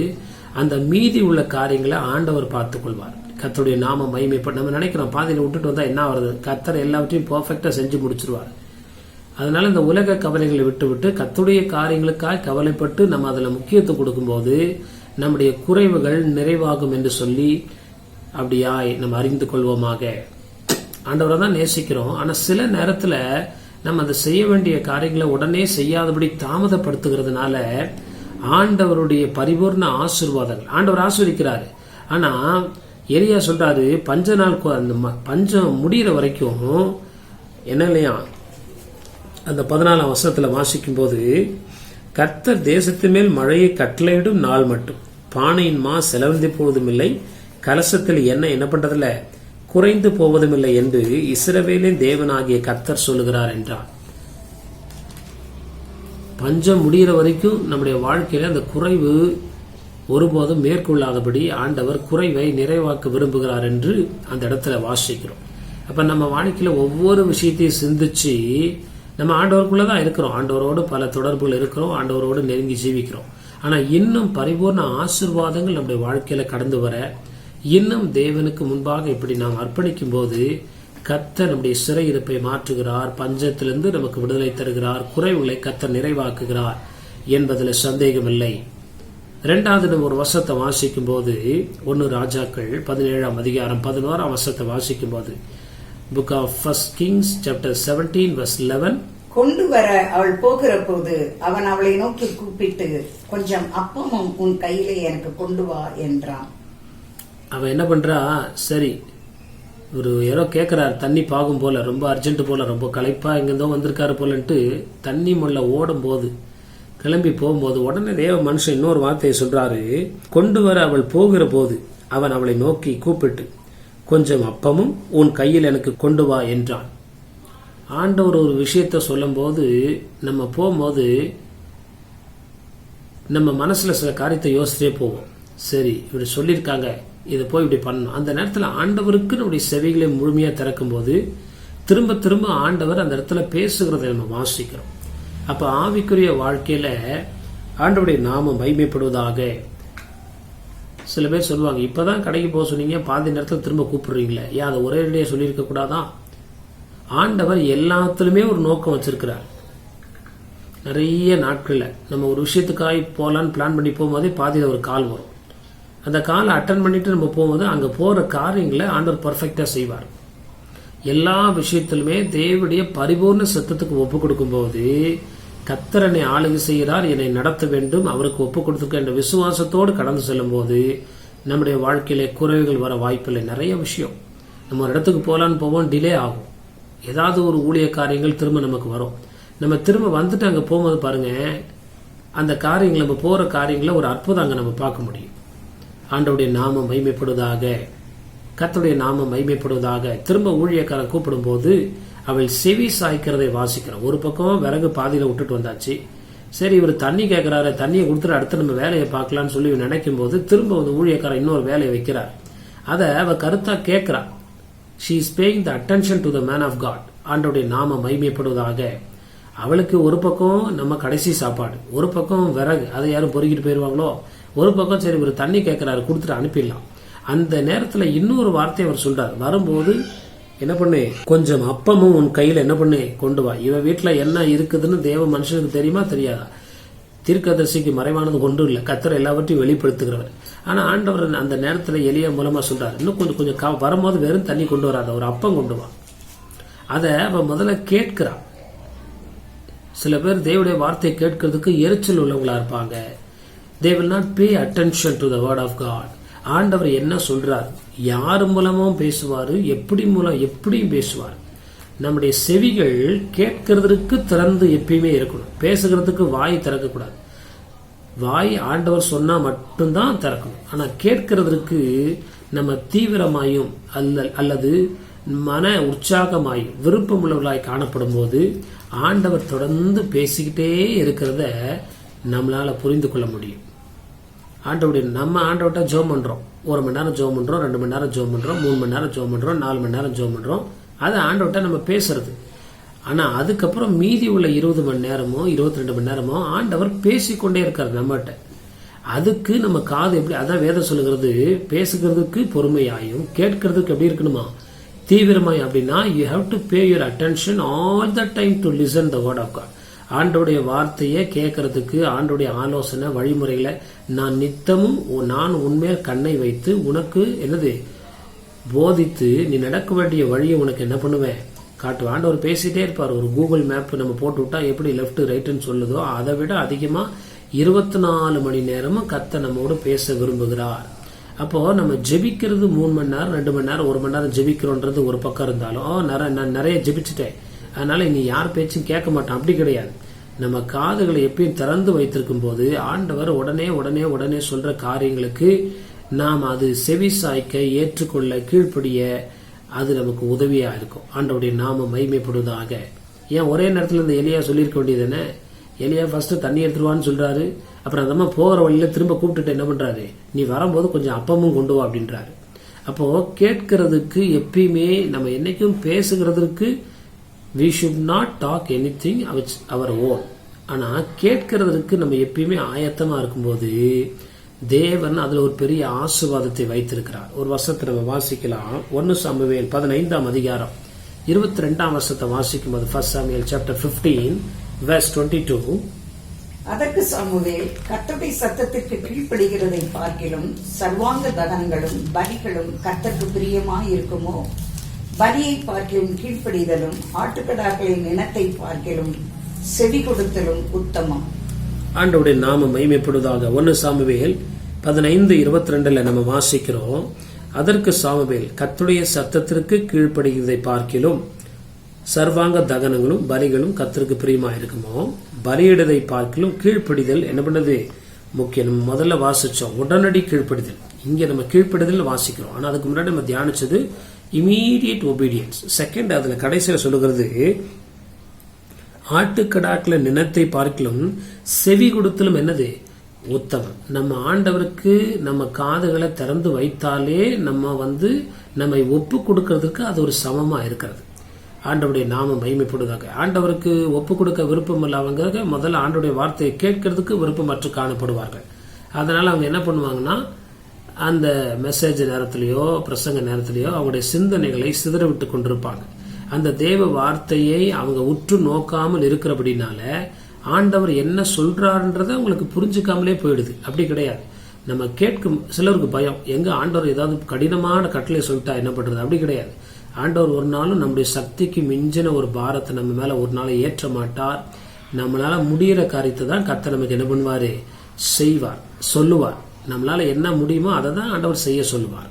அந்த மீதி உள்ள காரியங்களை ஆண்டவர் பார்த்துக் கொள்வார். கர்த்தருடைய நாம மகிமைப்பட்டு நம்ம நினைக்கிறோம் பாதையில விட்டுட்டு வந்தா என்ன வருது, கர்த்தர் எல்லாவற்றையும் பெர்ஃபெக்டா செஞ்சு முடிச்சிருவார். அதனால இந்த உலக கவலைகளை விட்டு கர்த்தருடைய காரியங்களுக்காக கவலைப்பட்டு நம்ம அதுல முக்கியத்துவம் கொடுக்கும்போது நம்முடைய குறைவுகள் நிறைவாகும் என்று சொல்லி அப்படியாய் நம்ம அறிந்து கொள்வோமாக. ஆண்டவரை தான் நேசிக்கிறோம், ஆனா சில நேரத்துல நம்ம அதை செய்ய வேண்டிய காரியங்களை உடனே செய்யாதபடி தாமதப்படுத்துகிறதுனால ஆண்டவருடைய பரிபூர்ண ஆசீர்வாதங்கள் ஆண்டவர் ஆசீர்வதிக்கிறாரு. ஆனா எலியா சொல்றாரு, பஞ்ச நாள் அந்த பஞ்சம் முடிகிற வரைக்கும் என்ன இல்லையா, அந்த 14 வசனத்துல வாசிக்கும் போது, கர்த்தர் தேசத்தின் மேல் மழையை கட்டளையிடும் நாள் மட்டும் பானையின் மா செலவழிந்து போவதும் இல்லை, கலசத்தில் என்ன பண்றதில்ல குறைந்து போவதும் இல்லை என்று இஸ்ரவேலின் தேவனாகிய கர்த்தர் சொல்லுகிறார் என்றார். பஞ்சம் முடிகிற வரைக்கும் நம்முடைய வாழ்க்கையில அந்த குறைவு ஒருபோதும் மேற்கொள்ளாதபடி ஆண்டவர் குறைவை நிறைவாக்க விரும்புகிறார் என்று அந்த இடத்துல வாசிக்கிறோம். அப்ப நம்ம வாழ்க்கையில ஒவ்வொரு விஷயத்தையும் சிந்திச்சு நம்ம ஆண்டவருக்குள்ளதான் இருக்கிறோம், ஆண்டவரோடு பல தொடர்புகள் இருக்கிறோம், ஆண்டவரோடு நெருங்கி ஜீவிக்கிறோம். ஆனா இன்னும் பரிபூர்ண ஆசீர்வாதங்கள் நம்முடைய வாழ்க்கையில கடந்து வர, இன்னும் தேவனுக்கு முன்பாக இப்படி நாம் அர்ப்பணிக்கும் போது கர்த்தர் நம்முடைய சிறையிருப்பை மாற்றுகிறார், பஞ்சத்திலிருந்து நமக்கு விடுதலை தருகிறார், குறைவுகளை கர்த்தர் நிறைவாக்குகிறார் என்பதில் சந்தேகமில்லை. இரண்டாவது நம்ம ஒரு வசனத்தை வாசிக்கும் போது 1 ராஜாக்கள் 17ஆம் அதிகாரம் 11ஆம் வசனத்தை வாசிக்கும் போது book of 1 Kings chapter 17 verse 11, கொண்டு வர அவள் போகிற போது அவன் அவளை நோக்கி கூப்பிட்டு, கொஞ்சம் அப்பமும் உன் கையிலே எனக்கு கொண்டு வா என்றான். அவன் என்ன பண்றா, சரி ஒரு யாரோ கேட்கிறார், தண்ணி பாகும் போல, ரொம்ப அர்ஜென்ட் போல, ரொம்ப களைப்பா எங்கிருந்தோ வந்திருக்காரு போலன்ட்டு தண்ணி முள்ள ஓடும் போது, கிளம்பி போகும்போது உடனே தேவ மனுஷன் இன்னொரு வார்த்தையை சொல்றாரு, கொண்டு வர அவள் போகிற போது அவன் அவளை நோக்கி கூப்பிட்டு, கொஞ்சம் அப்பமும் உன் கையில் எனக்கு கொண்டு வா என்றான். ஆண்டவர் ஒரு விஷயத்த சொல்லும் போது, நம்ம போகும்போது நம்ம மனசுல சில காரியத்தை யோசிச்சே போவோம். சரி இப்படி சொல்லியிருக்காங்க, இதை போய் இப்படி பண்ணணும். அந்த நேரத்தில் ஆண்டவருக்கு நம்முடைய செவிகளை முழுமையா திறக்கும் போது திரும்ப திரும்ப ஆண்டவர் அந்த இடத்துல பேசுகிறதை நம்ம வாசிக்கிறோம். அப்ப ஆவிக்குரிய வாழ்க்கையில ஆண்டவருடைய நாமம் மகிமைப்படுவதாக. சில பேர் சொல்லுவாங்க, இப்பதான் கடைக்கு போக சொன்னீங்க, பாதி நேரத்தில் திரும்ப கூப்பிடுறீங்களே, ஏன் அதை ஒரே இடையே சொல்லியிருக்க கூடாதான்? ஆண்டவர் எல்லாத்துலயுமே ஒரு நோக்கம் வச்சிருக்கிறார். நிறைய நாட்கள்ல நம்ம ஒரு விஷயத்துக்காக போலான்னு பிளான் பண்ணி போகும்போதே பாதியில ஒரு கால் வரும். அந்த காலை அட்டன் பண்ணிட்டு நம்ம போகும்போது அங்க போற காரியங்களை ஆண்டவர் பர்ஃபெக்டா செய்வார். எல்லா விஷயத்திலுமே தேவனுடைய பரிபூர்ண சத்தத்துக்கு ஒப்பு கொடுக்கும் போது, கர்த்தர் என்னை ஆளுகை செய்கிறார், என்னை நடத்த வேண்டும், அவருக்கு ஒப்பு கொடுத்துருக்க என்ற விசுவாசத்தோடு கடந்து செல்லும் போது நம்முடைய வாழ்க்கையில குறைவுகள் வர வாய்ப்பில்லை. நிறைய விஷயம் நம்ம ஒரு இடத்துக்கு போலான்னு போவோம், டிலே ஆகும். ஏதாவது ஒரு ஊழிய காரியங்கள் திரும்ப நமக்கு வரும். நம்ம திரும்ப வந்துட்டு அங்க போகும்போது பாருங்க, அந்த காரியங்கள் நம்ம போற காரியங்கள ஒரு அற்புதம் அங்க நம்ம பார்க்க முடியும். ஆண்டவருடைய நாமம் மகிமைப்படுவதாக, கர்த்தருடைய நாமம் மகிமைப்படுவதாக. திரும்ப ஊழியக்காரன் கூப்பிடும் போது அவள் செவி சாய்க்கிறதை வாசிக்கிறோம். ஒரு பக்கம் விறகு பாதியில விட்டுட்டு வந்தாச்சு, சரி இவர் தண்ணி கேட்கிறாரு, தண்ணியை கொடுத்துட்டு அடுத்து நம்ம வேலையை பார்க்கலாம்னு சொல்லி நினைக்கும் போது திரும்ப வந்து ஊழியக்காரன் இன்னொரு வேலையை வைக்கிறார். அதை அவ கருத்தா கேட்கிறா. she is paying the attention to the man of God. ஆண்டவருடைய நாமம் மகிமைப்படுவதாக. அவளுக்கு ஒரு பக்கம் நம்ம கடைசி சாப்பாடு, ஒரு பக்கம் விறகு, அதை யாரும் பொறுக்கிட்டு போயிருவாங்களோ, ஒரு பக்கம் சரி ஒரு தண்ணி கேட்கிறாரு, கொடுத்துட்டு அனுப்பிடலாம். அந்த நேரத்துல இன்னொரு வார்த்தை அவர் சொல்றார், வரும்போது என்ன பண்ணு, கொஞ்சம் அப்பமும் உன் கையில என்ன பண்ணு கொண்டு வா. இவ வீட்டுல என்ன இருக்குதுன்னு தேவ மனுஷனுக்கு தெரியுமா தெரியாதா? தீர்க்கதரிசிக்கு மறைவானது ஒன்றும் இல்லை, கர்த்தர் எல்லாவற்றையும் வெளிப்படுத்துகிறவர். ஆனா ஆண்டவர் அந்த நேரத்துல எலியா மூலமா சொல்றாரு, இன்னும் கொஞ்சம் கொஞ்சம் வரும்போது வெறும் தண்ணி கொண்டு வராத, ஒரு அப்பம் கொண்டு வா. அத அவ முதல்ல கேட்கிறா. சில பேர் தேவனுடைய வார்த்தையை கேட்கறதுக்கு எரிச்சல் உள்ளவங்களா இருப்பாங்க. they will not pay attention to the word of God. ஆண்டவர் என்ன சொல்றார், யாரு மூலமும் பேசுவாரு, எப்படியும் பேசுவார். நம்முடைய செவிகள் கேட்கறதுக்கு திறந்து எப்பயுமே இருக்கணும். பேசுகிறதுக்கு வாய் திறக்க கூடாது. வாய் ஆண்டவர் சொன்னா மட்டும்தான் திறக்கணும். ஆனா கேட்கறதுக்கு நம்ம தீவிரமாயும் அல்லது மன உற்சாகமாயும் விருப்பம் உள்ளவர்களாய் காணப்படும் போது ஆண்டவர் தொடர்ந்து பேசிக்கிட்டே இருக்கிறத நம்மளால புரிந்து கொள்ள முடியும். நம்ம ஆண்டவர்கிட்ட ஜெபம் பண்றோம், 1 மணி நேரம் ஜெபம் பண்றோம், 2 மணி நேரம் ஜெபம் பண்றோம், 3 மணி நேரம் ஜெபம் பண்றோம், 4 மணி நேரம் ஜெபம் பண்றோம். அது ஆண்டவர்கிட்ட நம்ம பேசுறது. ஆனா அதுக்கப்புறம் மீதி உள்ள 20 மணி நேரமோ 22 மணி நேரமோ ஆண்டவர் பேசிக்கொண்டே இருக்காரு நம்மகிட்ட. அதுக்கு நம்ம காது எப்படி, அதான் வேதம் சொல்லுகிறது, பேசுகிறதுக்கு பொறுமையாயும் கேட்கறதுக்கு எப்படி இருக்கணுமா தீவிரமாயும். அப்படின்னா you have to pay your attention all the time to listen the word of God. ஆண்டோடைய வார்த்தையை கேட்கறதுக்கு, ஆண்டோடைய ஆலோசனை வழிமுறைகளை நான் நித்தமும் நான் உன்மேல் கண்ணை வைத்து உனக்கு என்னது போதித்து நீ நடக்க வேண்டிய வழியை உனக்கு என்ன பண்ணுவேன் காட்டுவேன். ஆண்டவர் பேசிட்டே இருப்பார். ஒரு கூகுள் மேப் நம்ம போட்டு விட்டா எப்படி லெப்ட் ரைட்னு சொல்லுதோ அதை விட அதிகமா 24 மணி நேரமும் கர்த்தர் நம்மோடு பேச விரும்புகிறார். அப்போ நம்ம ஜெபிக்கிறது 3 மணி நேரம் 2 மணி நேரம் 1 மணி நேரம் ஜெபிக்கிறோன்றது ஒரு பக்கம் இருந்தாலும், நான் நிறைய ஜெபிச்சுட்டேன் அதனால நீ யார் பேச்சும் கேட்க மாட்டான், அப்படி கிடையாது. நம்ம காதுகளை எப்பயும் திறந்து வைத்திருக்கும் போது ஆண்டவர் உடனே உடனே உடனே சொல்ற காரியங்களுக்கு நாம் அது செவி சாய்க்க, ஏற்றுக்கொள்ள, கீழ்ப்படிய அது நமக்கு உதவியா இருக்கும். ஆண்டவருடைய நாமம் மகிமைப்படுவதாக. ஏன் ஒரே நேரத்தில் இந்த எலியா சொல்லியிருக்க வேண்டியது என்ன? எலியா ஃபர்ஸ்ட் தண்ணி எடுத்துருவான்னு சொல்றாரு, அப்புறம் அந்த போகிற வழியில திரும்ப கூப்பிட்டுட்டு என்ன பண்றாரு, நீ வரும்போது கொஞ்சம் அப்பமும் கொண்டு வா அப்படின்றாரு. அப்போ கேட்கறதுக்கு எப்பயுமே நம்ம என்னைக்கும் பேசுகிறதுக்கு we should not talk anything which our own. ஆனா கேட்கறதுக்கு நம்ம எப்பயுமே ஆயத்தமா இருக்கும்போது தேவன் அதுல ஒரு பெரிய ஆசீர்வாதத்தை வைத்திருக்கிறார். ஒரு வசனத்தை நம்ம வாசிக்கலாம். 1 சாமுவேல் 15ஆம் அதிகாரம் 22ஆம் வசனத்தை வாசிக்கும் போது 1 Samuel chapter 15 verse 22. அதற்கு சாமுவேல், கர்த்தருடைய சத்தத்திற்கு கீழ்ப்படுகிறதை பார்க்கிலும் சர்வாங்க தகனங்களும் பலிகளும் கர்த்தருக்கு பிரியமாய் இருக்குமோ? பலியை பார்க்கிலும் கீழ்ப்படிதலும் ஆட்டுக்கடாக்களின் இனத்தை பார்க்கிலும் செவி கொடுத்தலும் உத்தமம். ஆண்டவருடைய நாமம் மகிமைப்படுவதாக. 1 சாமுவேல் 15:22 நம்ம வாசிக்கிறோம். அதற்கு சாமுவேல், கர்த்தருடைய சத்தத்திற்கு கீழ்ப்படுகிறதை பார்க்கிலும் சர்வாங்க தகனங்களும் பலிகளும் கர்த்தருக்கு பிரியமா இருக்குமோ? பலியிடுவதை பார்க்கிலும் கீழ்ப்படிதல் என்ன பண்ணது முக்கியம். நம்ம முதல்ல வாசிச்சோம் உடனடி கீழ்ப்படிதல். இங்க நம்ம கீழ்ப்படிதல் வாசிக்கிறோம். ஆனா அதுக்கு முன்னாடி நம்ம தியானிச்சது இமீடியட் ஒபீடியன்ஸ். செகண்ட் அதுல கடைசியில சொல்லுகிறது ஆட்டுக்கடாக்கள நினத்தை பார்க்கலும் செவி கொடுத்தலும் என்னது உத்தமம். நம்ம ஆண்டவருக்கு நம்ம காதுகளை திறந்து வைத்தாலே நம்மை ஒப்பு கொடுக்கறதுக்கு அது ஒரு சமமா இருக்கிறது. ஆண்டவருடைய நாமம் மகிமைப்படுவதாக. ஆண்டவருக்கு ஒப்பு கொடுக்க விருப்பம் இல்லாதவங்க முதல்ல ஆண்டவருடைய வார்த்தையை கேட்கறதுக்கு விருப்பமற்று காணப்படுவார்கள். அதனால அவங்க என்ன பண்ணுவாங்கன்னா அந்த மெசேஜ் நேரத்திலேயோ பிரசங்க நேரத்திலேயோ அவங்களுடைய சிந்தனைகளை சிதற விட்டு கொண்டிருப்பாங்க. அந்த தேவ வார்த்தையை அவங்க உற்று நோக்காமல் இருக்கிறபடினால ஆண்டவர் என்ன சொல்றாருன்றத உங்களுக்கு புரிஞ்சுக்காமலே போயிடுது. அப்படி கிடையாது. நம்ம கேட்கும் சிலருக்கு பயம், எங்க ஆண்டவர் ஏதாவது கடினமான கட்டளை சொல்லிட்டா என்ன பண்றது? அப்படி கிடையாது. ஆண்டவர் ஒரு நாளும் நம்முடைய சக்திக்கு மிஞ்சின ஒரு பாரத்தை நம்ம மேல ஒரு நாளை ஏற்ற மாட்டார். நம்மளால முடிகிற காரியத்தை தான் கர்த்தர் நமக்கு என்ன பண்ணுவாரு? செய்வார், சொல்லுவார். நம்மளால என்ன முடியுமோ அதை தான் ஆண்டவர் செய்ய சொல்லுவார்.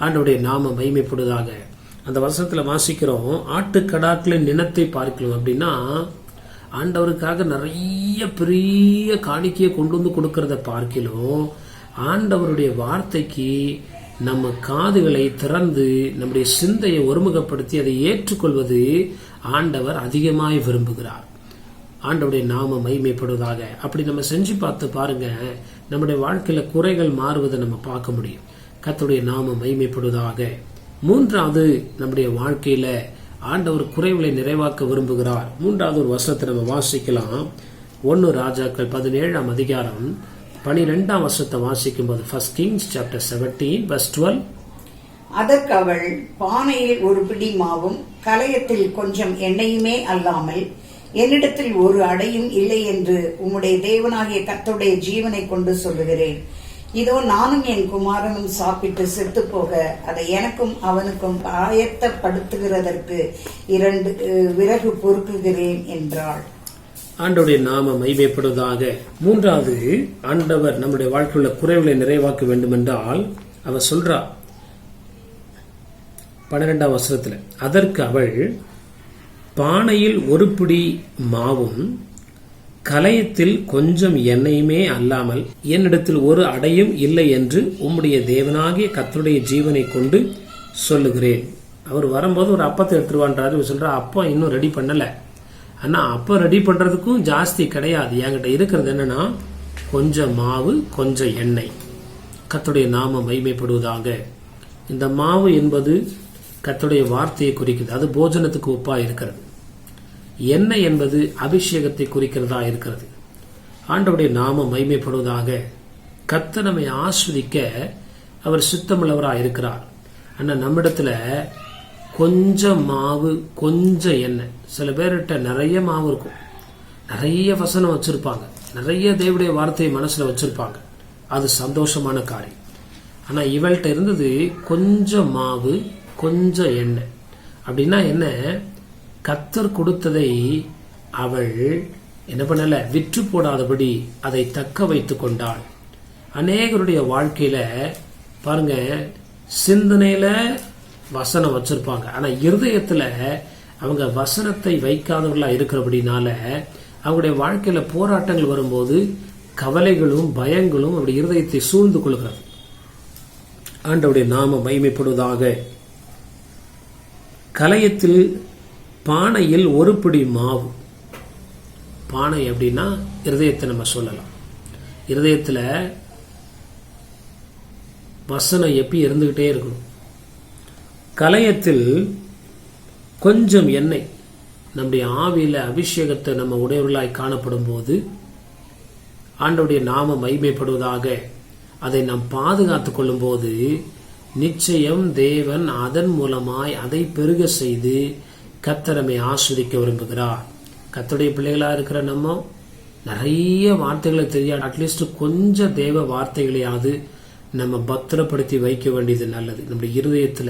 ஆண்டவருடைய நாமம் மகிமைப்படுவதாக. அந்த வசனத்துல வாசிக்கிறோம், ஆட்டுக்கடாக்களின் நினத்தை பார்க்கலாம். அப்படின்னா ஆண்டவருக்காக நிறைய பெரிய காணிக்கையை கொண்டு வந்து கொடுக்கறத பார்க்கலாம். ஆண்டவருடைய வார்த்தைக்கு நம்ம காதுகளை திறந்து நம்முடைய சிந்தையை ஒருமுகப்படுத்தி அதை ஏற்றுக்கொள்வது ஆண்டவர் அதிகமாய் விரும்புகிறார். ஆண்டவருடைய நாமம் மகிமைப்படுவதாக. அப்படி நம்ம செஞ்சு பார்த்து பாருங்க, நம்முடைய வாழ்க்கையில குறைகள் மாறுவதை நம்ம பார்க்க முடியும். கர்த்தருடைய நாமம் மகிமைப்படுவதாக. மூன்றாவது, நம்முடைய வாழ்க்கையில ஆண்டவர் குறைவுகளை நிறைவாக்க விரும்புகிறார். மூன்றாவது ஒரு வசனத்தை நம்ம வாசிக்கலாம். 1 ராஜாக்கள் 17ஆம் அதிகாரம் 12ஆம் வசனத்தை வாசிக்கும் போது 1 Kings chapter 17 verse 12. அதற்கு அவள், பானையில் ஒரு பிடி மாவும் கலயத்தில் கொஞ்சம் எண்ணெயுமே அல்லாமல் என்னிடத்தில் ஒரு அடையும் இல்லை என்று உம்முடைய தேவனாகிய கர்த்தருடைய ஜீவனை கொண்டு சொல்லுகிறேன். இதோ நானும் என் குமாரனும் சாப்பிட்டு செத்து போக அதை எனக்கும் அவனுக்கும் ஆயத்தப்படுத்துகிறதற்கு 2 விறகு பொறுக்குகிறேன் என்றாள். ஆண்டவருடைய நாமம் மகிமைப்படுவதாக. மூன்றாவது, ஆண்டவர் நம்முடைய வாழ்க்கையுள்ள குறைவுகளை நிறைவாக்க வேண்டும் என்றால் அவர் சொல்றார் 12ஆம் வசனத்துல, அதற்கு அவள், பானையில் ஒரு பிடி மாவும் கலயத்தில் கொஞ்சம் எண்ணெயுமே அல்லாமல் என்னிடத்தில் ஒரு அடையும் இல்லை என்று உம்முடைய தேவனாகிய கர்த்தருடைய ஜீவனை கொண்டு சொல்லுகிறேன். அவர் வரும்போது ஒரு அப்பத்தை எடுத்துருவான்றாரு. சொல்ற அப்பம் இன்னும் ரெடி பண்ணல. ஆனா அப்பம் ரெடி பண்றதுக்கும் ஜாஸ்தி கிடையாது. என்கிட்ட இருக்கிறது என்னன்னா கொஞ்சம் மாவு, கொஞ்சம் எண்ணெய். கர்த்தருடைய நாமம் மகிமைப்படுவதாக. இந்த மாவு என்பது கர்த்தருடைய வார்த்தையை குறிக்கிறது. அது போஜனத்துக்கு ஒப்பா இருக்கிறது. எண்ணெய் என்பது அபிஷேகத்தை குறிக்கிறதா இருக்கிறது. ஆண்டவருடைய நாமம் மகிமைப்படுவதாக. கர்த்தர் நம்மை ஆஸ்வதிக்க அவர் சித்தமுள்ளவராக இருக்கிறார். ஆனா நம்மிடத்துல கொஞ்சம் மாவு, கொஞ்சம் எண்ணெய். சில பேர்கிட்ட நிறைய மாவு இருக்கும், நிறைய வசனம் வச்சிருப்பாங்க, நிறைய தேவனுடைய வார்த்தையை மனசுல வச்சிருப்பாங்க. அது சந்தோஷமான காரியம். ஆனா இவள்கிட்ட இருந்தது கொஞ்சம் மாவு, கொஞ்சம் எண்ணெய். அப்படின்னா என்ன? கர்த்தர் கொடுத்ததை அவள் என்ன பண்ணல? விற்று போடாதபடி அதை தக்க வைத்துக் கொண்டாள். அநேகருடைய வாழ்க்கையில பாருங்க, சிந்தனையில வசனம் வச்சிருப்பாங்க, ஆனா இருதயத்துல அவங்க வசனத்தை வைக்காதவர்களா இருக்கிறபடினால அவங்களுடைய வாழ்க்கையில போராட்டங்கள் வரும்போது கவலைகளும் பயங்களும் அவருடைய இருதயத்தை சூழ்ந்து கொள்கிறது. ஆண்டவருடைய நாமம் மகிமைப்படுவதாக. கலயத்தில் பானையில் ஒரு பிடி மாவு. பானை அப்படின்னா இருதயத்தை நம்ம சொல்லலாம். இருதயத்துல வசனம் எப்பி இருந்துகிட்டே இருக்கணும். கலயத்தில் கொஞ்சம் எண்ணெய். நம்முடைய ஆவியில அபிஷேகத்தை நம்ம உடையவர்களாய் காணப்படும் போது ஆண்டவருடைய நாமம் மகிமைப்படுவதாக அதை நாம் பாதுகாத்துக் கொள்ளும் போது நிச்சயம் தேவன் அதன் மூலமாய் அதை பெருக செய்து கர்த்தர் நம்மை ஆஸ்வதிக்க விரும்புகிறார். கர்த்தருடைய பிள்ளைகளா இருக்கிற நம்ம நிறைய வார்த்தைகளை தெரியாது, அட்லீஸ்ட் கொஞ்சம் தேவ வார்த்தைகளையாவது நம்ம பத்திரப்படுத்தி வைக்க வேண்டியது நல்லது. நம்முடைய இருதயத்துல,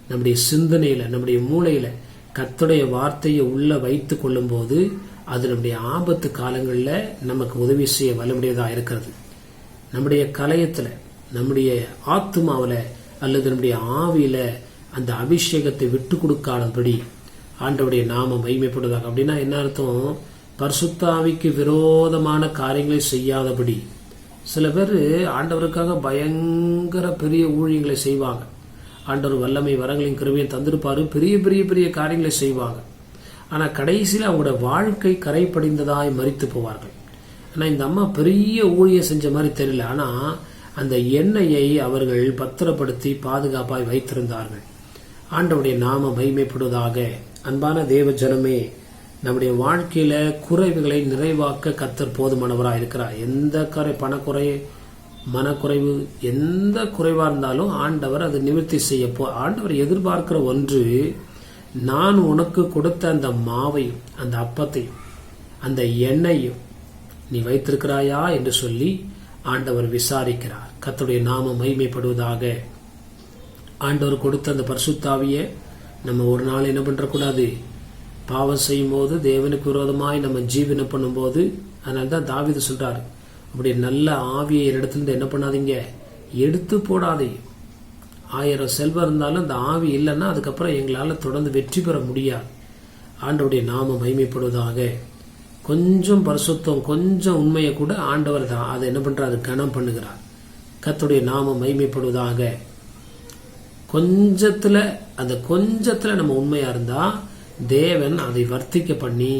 நம்முடைய சிந்தனையில, நம்முடைய மூளையில கர்த்தருடைய வார்த்தையை உள்ள வைத்துக் கொள்ளும் போது அது நம்முடைய ஆபத்து காலங்களில் நமக்கு உதவி செய்ய வல்லமுடையதா இருக்கிறது. நம்முடைய கலயத்துல, நம்முடைய ஆத்துமாவில அல்லது நம்முடைய ஆவியில அந்த அபிஷேகத்தை விட்டு கொடுக்காதபடி ஆண்டவருடைய நாமம் மகிமைப்படுவதாக. அப்படின்னா என்ன அர்த்தம்? பரிசுத்த ஆவிக்கு விரோதமான காரியங்களை செய்யாதபடி. சில பேர் ஆண்டவருக்காக பயங்கர பெரிய ஊழியங்களை செய்வாங்க. ஆண்டவர் வல்லமை வரங்களின் கிருபையும் தந்திருப்பாரு, பெரிய பெரிய பெரிய காரியங்களை செய்வாங்க. ஆனா கடைசியில் அவங்களோட வாழ்க்கை கரைப்படைந்ததாய் மரித்து போவார்கள். ஆனா இந்த அம்மா பெரிய ஊழியம் செஞ்ச மாதிரி தெரியல, ஆனா அந்த எண்ணெயை அவர்கள் பத்திரப்படுத்தி பாதுகாப்பாய் வைத்திருந்தார்கள். ஆண்டவருடைய நாமம் மகிமைப்படுவதாக. அன்பான தேவ ஜனமே, நம்முடைய வாழ்க்கையில குறைவுகளை நிறைவாக்க கர்த்தர் போதுமானவராக இருக்கிறார். எந்த பணக்குறை, மனக்குறைவு, எந்த குறைவா இருந்தாலும் ஆண்டவர் அதை நிவர்த்தி செய்ய ஆண்டவர் எதிர்பார்க்கிற ஒன்று, நான் உனக்கு கொடுத்த அந்த மாவையும் அந்த அப்பத்தையும் அந்த எண்ணெயும் நீ வைத்திருக்கிறாயா என்று சொல்லி ஆண்டவர் விசாரிக்கிறார். கர்த்தருடைய நாமம் மகிமைப்படுவதாக. ஆண்டவர் கொடுத்த அந்த பரிசுத்த ஆவியை நம்ம ஒரு நாள் என்ன பண்றக்கூடாது, பாவம் செய்யும் போது, தேவனுக்கு விரோதமாய் நம்ம ஜீவனம் பண்ணும் போது. அதனால்தான் தாவீது சொல்றாரு, அப்படி நல்ல ஆவியை இடத்துல என்ன பண்ணாதீங்க, எடுத்து போடாதீங்க. 1000 செல்வம் இருந்தாலும் அந்த ஆவி இல்லைன்னா அதுக்கப்புறம் எங்களால தொடர்ந்து வெற்றி பெற முடியாது. ஆண்டவருடைய நாமம் மகிமைப்படுவதாக. கொஞ்சம் பரிசுத்தம், கொஞ்சம் உண்மையை கூட ஆண்டவர் தான் அதை என்ன பண்றாரு, கனம் பண்ணுகிறார். கர்த்தருடைய நாமம் மகிமைப்படுவதாக. அந்த கொஞ்சத்துல நம்ம உண்மையா இருந்தா தேவன் அதை வர்த்திக்க பண்ணி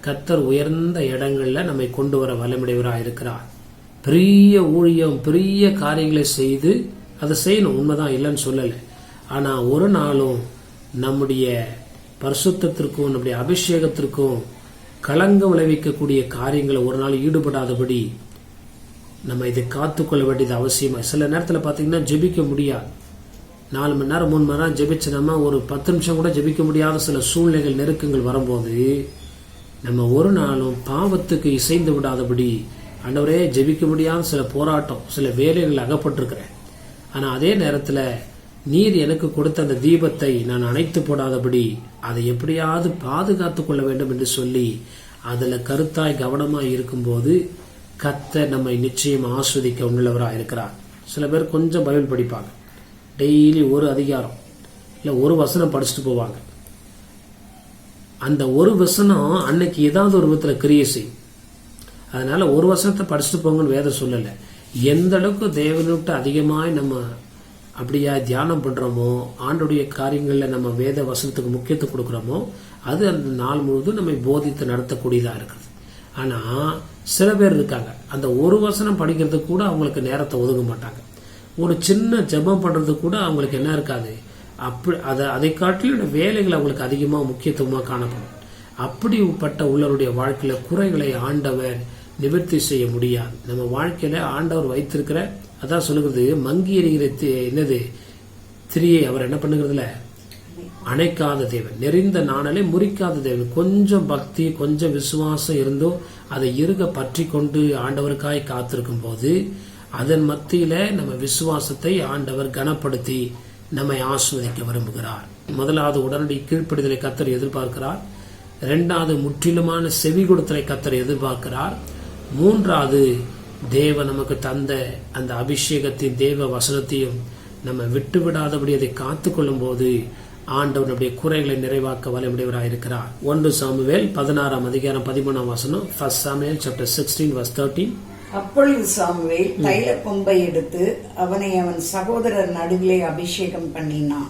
கர்த்தர் உயர்ந்த இடங்கள்ல நம்மை கொண்டு வர வல்லமுடையவராக இருக்கிறார். பெரிய ஊழியம், பெரிய காரியங்களை செய்து அதை செய்யணும், உண்மைதான், இல்லைன்னு சொல்லலை. ஆனா ஒரு நாளும் நம்முடைய பரிசுத்தத்திற்கும் நம்முடைய அபிஷேகத்திற்கும் களங்கம் விளைவிக்கக்கூடிய காரியங்களை ஒரு நாள் ஈடுபடாதபடி நம்ம இதை காத்துக்கொள்ள வேண்டியது அவசியமா. சில நேரத்தில் பார்த்தீங்கன்னா ஜெபிக்க முடியாது. 4 மணி நேரம் 3 மணி நேரம் ஜெபிச்சு நம்ம ஒரு 10 நிமிஷம் கூட ஜெபிக்க முடியாத சில சூழ்நிலைகள், நெருக்கங்கள் வரும்போது நம்ம ஒரு நாளும் பாவத்துக்கு இசைந்து விடாதபடி, ஆண்டவரே ஜெபிக்க முடியாத சில போராட்டம், சில வேலைகள் அகப்பட்டிருக்கிறேன், ஆனா அதே நேரத்துல நீர் எனக்கு கொடுத்த அந்த தீபத்தை நான் அணைத்து போடாதபடி அதை எப்படியாவது பாதுகாத்துக் கொள்ள வேண்டும் என்று சொல்லி அதுல கருத்தாய் கவனமாய் இருக்கும்போது கர்த்தர் நம்மை நிச்சயம் ஆஸ்வதிக்க உள்ளவராக இருக்கிறார். சில பேர் கொஞ்சம் பைபிள் படிப்பாங்க, டெய்லி ஒரு அதிகாரம் இல்ல ஒரு வசனம் படிச்சுட்டு போவாங்க. அந்த ஒரு வசனம் அன்னைக்கு ஏதாவது ஒரு விதத்துல கிரியை செய்யும். அதனால ஒரு வசனத்தை படிச்சுட்டு போங்கன்னு வேதம் சொல்லல. எந்த அளவுக்கு தேவனுக்கு அதிகமாய் நம்ம அப்படியா தியானம் பண்றோமோ, ஆண்டுடைய காரியங்கள்ல நம்ம வேத வசனத்துக்கு முக்கியத்துவம் கொடுக்கிறோமோ, அது அந்த நாள் முழுவதும் நம்மை போதித்து நடத்தக்கூடியதா இருக்குது. ஆனா சில பேர் இருக்காங்க, அந்த ஒரு வசனம் படிக்கிறதுக்கு கூட அவங்களுக்கு நேரத்தை ஒதுக்க மாட்டாங்க. ஒரு சின்ன ஜெபம் பண்றது கூட அவங்களுக்கு என்ன இருக்காது, அப்படி அதை காட்டிலும் வேலைகள் அவங்களுக்கு அதிகமா முக்கியத்துவமா காணப்படும். அப்படிப்பட்ட உள்ளவருடைய வாழ்க்கையில குறைகளை ஆண்டவர் நிவர்த்தி செய்ய முடியாது. நம்ம வாழ்க்கையில ஆண்டவர் வைத்திருக்கிற, அதான் சொல்லுகிறது, மங்கி எறிகிற என்னது திரியை அவர் என்ன பண்ணுகிறதுல அணைக்காத தேவன், நெறிந்த நாணலை முறிக்காத தேவன். கொஞ்சம் பக்தி, கொஞ்சம் விசுவாசம் இருந்தோ அதை இறுக பற்றி கொண்டு ஆண்டவருக்காய் காத்திருக்கும் போது அதன் மத்தியில நம்ம விசுவாசத்தை ஆண்டவர் கனப்படுத்தி நம்மை ஆஸ்வதிக்க விரும்புகிறார். முதலாவது உடனடி கீழ்ப்படிதலை கர்த்தர் எதிர்பார்க்கிறார். 2வது முற்றிலுமான செவி கொடுத்தலை கர்த்தர் எதிர்பார்க்கிறார். 3வது தேவ நமக்கு தந்த அந்த அபிஷேகத்தின் தேவ வசனத்தையும் நம்ம விட்டு விடாதபடி அதை காத்துக்கொள்ளும் போது ஆண்டவர் நம்முடைய குறைகளை நிறைவாக்க வல்லமையுடையவராக இருக்கிறார். 1 சாமுவேல் 16ஆம் அதிகாரம் 13ஆம் வசனம். 1 Samuel chapter 16 verse 13. அப்பொழுது சாமுவேல் தைல கொம்பை எடுத்து அவனை அவன் சகோதரர் நடுவிலே அபிஷேகம் பண்ணினான்.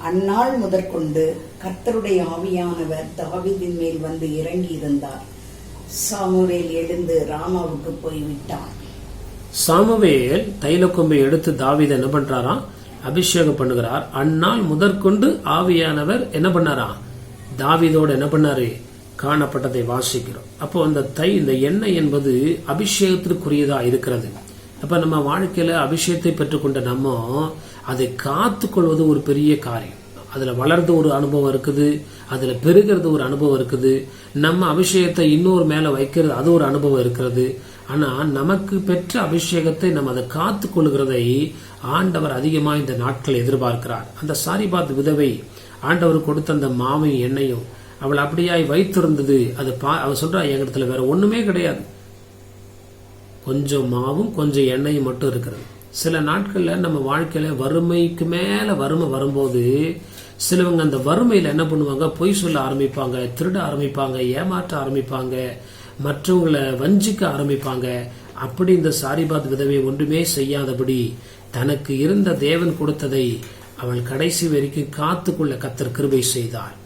அந்நாள் முதற்கொண்டு கர்த்தருடைய ஆவியானவர் தாவீதின் மேல் வந்து இறங்கி இருந்தார். சாமுவேல் எழுந்து ராமாவுக்கு போய்விட்டான். சாமுவேல் தைல கொம்பை எடுத்து தாவீதை என்ன பண்றாராம், அபிஷேகம் பண்ணுகிறார். அந்நாள் முதற்கொண்டு ஆவியானவர் என்ன பண்ணாராம், தாவீதோடு என்ன பண்ணாரு, காணப்பட்டதை வாசிக்கிறோம். அப்போ அந்த இந்த எண்ணெய் என்பது அபிஷேகத்திற்குரியதா இருக்கிறது. அப்ப நம்ம வாழ்க்கையில அபிஷேகத்தை பெற்றுக்கொண்ட நம்ம அதை காத்துக்கொள்வது ஒரு பெரிய காரியம். அதுல வளர்ந்து ஒரு அனுபவம் இருக்குது, அதுல பெருகிறது ஒரு அனுபவம் இருக்குது, நம்ம அபிஷேகத்தை இன்னொரு மேல வைக்கிறது அது ஒரு அனுபவம் இருக்கிறது. ஆனா நமக்கு பெற்ற அபிஷேகத்தை நம்ம அதை காத்து கொள்கிறதை ஆண்டவர் அதிகமா இந்த நாட்கள் எதிர்பார்க்கிறார். அந்த சாரிபாத் விதவை ஆண்டவர் கொடுத்த அந்த மாவையும் எண்ணெயும் அவள் அப்படியாய் வைத்திருந்தது. அது அவ சொல்றா, எங்கிடத்துல வேற ஒண்ணுமே கிடையாது, கொஞ்சம் மாவும் கொஞ்சம் எண்ணெயும் மட்டும் இருக்கிறது. சில நாட்கள்ல நம்ம வாழ்க்கையில வறுமைக்கு மேல வறுமை வரும்போது சிலவங்க அந்த வறுமையில என்ன பண்ணுவாங்க, பொய் சொல்ல ஆரம்பிப்பாங்க, திருட ஆரம்பிப்பாங்க, ஏமாற்ற ஆரம்பிப்பாங்க, மற்றவங்களை வஞ்சிக்க ஆரம்பிப்பாங்க. அப்படி இந்த சாரிபாத் விதவை ஒன்றுமே செய்யாதபடி தனக்கு இருந்த தேவன் கொடுத்ததை அவள் கடைசி வரைக்கும் காத்துக்கொள்ள கர்த்தர் கிருபை செய்தார்.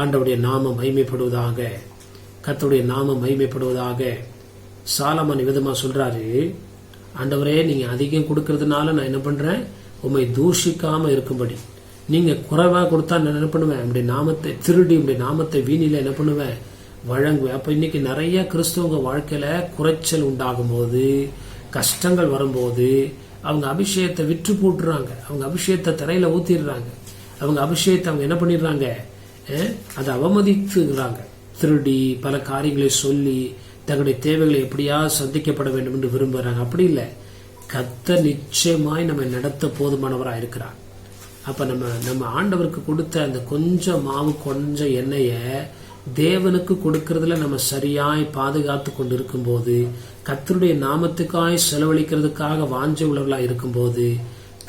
ஆண்டவருடைய நாமம் மகிமைப்படுவதாக, கர்த்தருடைய நாமம் மகிமைப்படுவதாக. சாலமோன் விதமா சொல்றாரு, ஆண்டவரே நீங்க அதிகம் கொடுக்கறதுனால நான் என்ன பண்றேன், உம்மை தூஷிக்காம இருக்கும்படி நீங்க குறைவா கொடுத்தா நான் என்ன பண்ணுவேன், அப்படி நாமத்தை திருடி இப்படி நாமத்தை வீணில என்ன பண்ணுவேன், வழங்குவேன். அப்ப இன்னைக்கு நிறைய கிறிஸ்தவங்க வாழ்க்கையில குறைச்சல் உண்டாகும் போது, கஷ்டங்கள் வரும்போது அவங்க அபிஷேகத்தை விற்று போட்டுறாங்க, அவங்க அபிஷேகத்தை தரையில ஊத்திடுறாங்க, அவங்க அபிஷேகத்தை அவங்க என்ன பண்ணிடுறாங்க, அதை அவமதித்துறாங்க. திருடி பல காரியங்களை சொல்லி தங்களுடைய தேவைகளை எப்படியாவது சந்திக்கப்பட வேண்டும் என்று விரும்புறாங்க. அப்படி இல்லை, கர்த்தர் நிச்சயமாய் நம்ம நடத்த போதுமானவராக இருக்கிறார். அப்ப நம்ம ஆண்டவருக்கு கொடுத்த அந்த கொஞ்சம் மாவு கொஞ்சம் எண்ணெய தேவனுக்கு கொடுக்கறதுல நம்ம சரியாய் பாதுகாத்து கொண்டு இருக்கும் போது, கர்த்தருடைய நாமத்துக்காய் செலவழிக்கிறதுக்காக வாஞ்ச உள்ளவர்களா இருக்கும் போது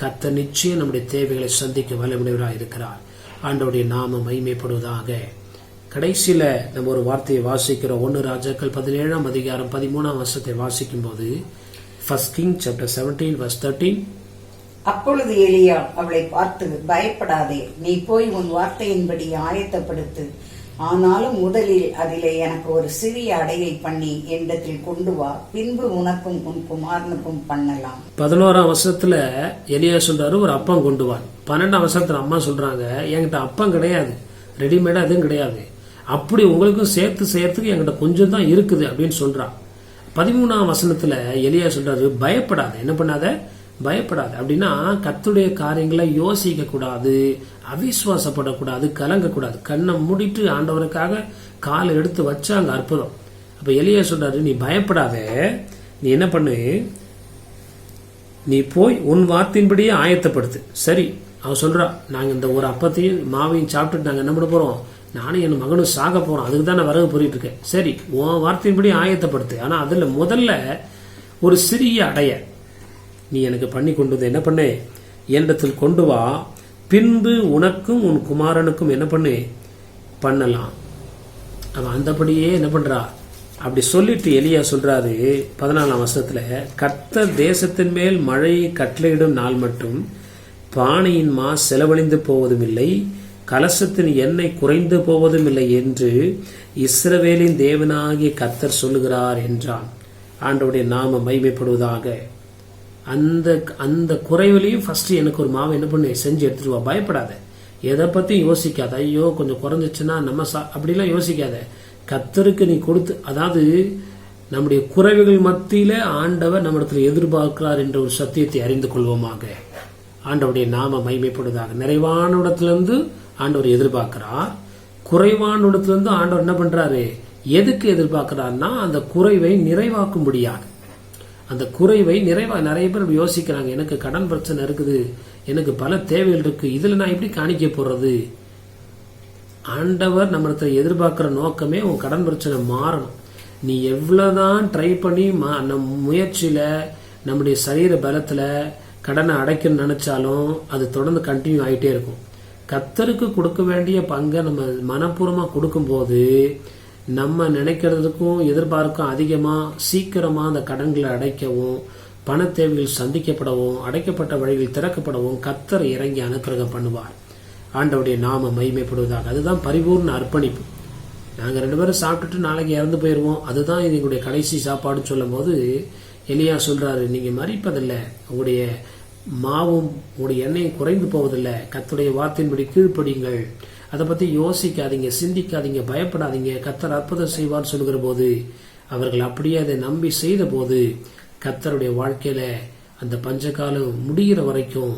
கர்த்தர் நிச்சயம் நம்முடைய தேவைகளை சந்திக்க வல்லமுடையவராக இருக்கிறார். ஆண்டவருடைய நாமம் மகிமைப்படுவதாக. கடைசியில நம்ம ஒரு வார்த்தையை வாசிக்கிறோம். 1 ராஜாக்கள் 17ஆம் அதிகாரம் 13ஆம் வசனத்தை வாசிக்கும் போது, 1 Kings chapter 17 verse 13. அப்பொழுது எலியா அவளை பார்த்து, பயப்படாதே, நீ போய் உன் வார்த்தையின்படி ஆயத்தப்படுத்து, ஆனாலும் முதலில் அதிலே எனக்கு ஒரு சிறிய அடையை பண்ணி என்னிடத்தில் கொண்டு வா, பின்பு உனக்கும் உன் குமாரனுக்கும் பண்ணலாம். 11ஆம் வசனத்துல எலியா சொல்றாரு, ஒரு அப்பம் கொண்டு வா. 12ஆம் வசனத்துல அம்மா சொல்றாங்க, என்கிட்ட அப்பம் கிடையாது, ரெடிமேடா எதுவும் கிடையாது, அப்படி உங்களுக்கும் சேர்த்து செய்யறதுக்கு என்கிட்ட கொஞ்சம் தான் இருக்குது அப்படின்னு சொல்றான். 13ஆம் வசனத்துல எலியா சொல்றாரு, பயப்படாத, என்ன பண்ணாத, பயப்படாது. அப்படின்னா கர்த்தருடைய காரியங்களை யோசிக்க கூடாது, அவிசுவாசப்படக்கூடாது, கலங்கக்கூடாது. கண்ணை மூடிட்டு ஆண்டவருக்காக காலை எடுத்து வச்சாங்க, அற்புதம். அப்ப எலியா சொல்றாரு, நீ பயப்படாத, நீ என்ன பண்ணு, நீ போய் உன் வார்த்தையின்படியே ஆயத்தப்படுத்து. சரி, அவ சொல்றா, நாங்க இந்த ஒரு அப்பத்தையும் மாவையும் சாப்பிட்டுட்டு நாங்க என்ன பண்ண போறோம், நானும் என் மகனும் சாக போறோம், அதுக்கு தான் நான் வரவு புரியிட்டு இருக்கேன். சரி, உன் வார்த்தையின்படி ஆயத்தப்படுத்து, ஆனா அதுல முதல்ல ஒரு சிறிய அடைய நீ எனக்கு பண்ணி கொண்டு வந்து என்ன பண்ணு, என்னிடத்தில் கொண்டு வா, பின்பு உனக்கும் உன் குமாரனுக்கும் என்ன பண்ணு, பண்ணலாம். அவன் அந்தபடியே என்ன பண்றா, அப்படி சொல்லிட்டு எலியா சொல்றாரு 14ஆம் வசனத்துல, கர்த்தர் தேசத்தின் மேல் மழையை கட்டளையிடும் நாள் மட்டும் பானையின் மா செலவழிந்து போவதும் இல்லை, கலசத்தின் எண்ணெய் குறைந்து போவதும் இல்லை என்று இஸ்ரவேலின் தேவனாகிய கர்த்தர் சொல்லுகிறார் என்றான். ஆண்டவருடைய நாமம் மகிமைப்படுவதாக. அந்த குறைவிலையும் ஃபர்ஸ்ட் எனக்கு ஒரு மாவை என்ன பண்ணு, செஞ்சு எடுத்துட்டு வா. பயப்படாத, எதை பத்தி யோசிக்காத, ஐயோ கொஞ்சம் குறைஞ்சிச்சுன்னா நம்ம அப்படிலாம் யோசிக்காத. கர்த்தருக்கு நீ கொடுத்து, அதாவது நம்முடைய குறைவுகள் மத்தியில ஆண்டவர் நம்மிடத்தில் எதிர்பார்க்கிறார் என்ற ஒரு சத்தியத்தை அறிந்து கொள்வோமாக. ஆண்டவருடைய நாம மகிமைப்படுவதாக. நிறைவான இடத்திலிருந்து ஆண்டவர் எதிர்பார்க்கிறார், குறைவான இடத்திலிருந்து ஆண்டவர் என்ன பண்றாரு, எதுக்கு எதிர்பார்க்கிறார்னா அந்த குறைவை நிறைவாக்கும்படியாக. அந்த குறைவை நிறைய பேர் யோசிக்கிறாங்க, எனக்கு கடன் பிரச்சனை இருக்குது, எனக்கு பல தேவைகள் இருக்கு, இதுல நான் எப்படி காணிக்க போறது. ஆண்டவர் நம்மளை எதிர்பார்க்கிற நோக்கமே உன் கடன் பிரச்சனை மாறணும். நீ எவ்வளவுதான் ட்ரை பண்ணி நம் முயற்சியில நம்முடைய சரீர பலத்துல கடனை அடைக்கணும்னு நினைச்சாலும் அது தொடர்ந்து கண்டினியூ ஆகிட்டே இருக்கும். கர்த்தருக்கு கொடுக்க வேண்டிய பங்கை நம்ம மனப்பூர்வமா கொடுக்கும் போது நம்ம நினைக்கிறதுக்கும் எதிர்பார்க்கும் அதிகமா சீக்கிரமா அந்த கடன்களை அடைக்கவும், பண தேவைகள் சந்திக்கப்படவும், அடைக்கப்பட்ட வழிகள் திறக்கப்படவும் கர்த்தர் இறங்கி அனுக்கிரகம் பண்ணுவார். ஆண்டவருடைய நாம மகிமைப்படுவதாக. அதுதான் பரிபூர்ண அர்ப்பணிப்பு. நாங்க 2 பேரும் சாப்பிட்டுட்டு நாளைக்கு இறந்து போயிருவோம், அதுதான் எங்களுடைய கடைசி சாப்பாடுன்னு சொல்லும் போது எலியா சொல்றாரு, நீங்க மறிப்பதில்லை, உங்களுடைய மாவும் உங்களுடைய எண்ணெயும் குறைந்து போவதில்லை, கர்த்தருடைய வார்த்தையின்படி கீழ்ப்படிங்கள், அதை பத்தி யோசிக்காதீங்க, சிந்திக்காதீங்க, பயப்படாதீங்க, கர்த்தர் அற்புதம் செய்வார் சொல்லுகிற போது அவர்கள் அப்படியே அதை நம்பி செய்த போது கர்த்தருடைய வாழ்க்கையில அந்த பஞ்சகாலம் முடிகிற வரைக்கும்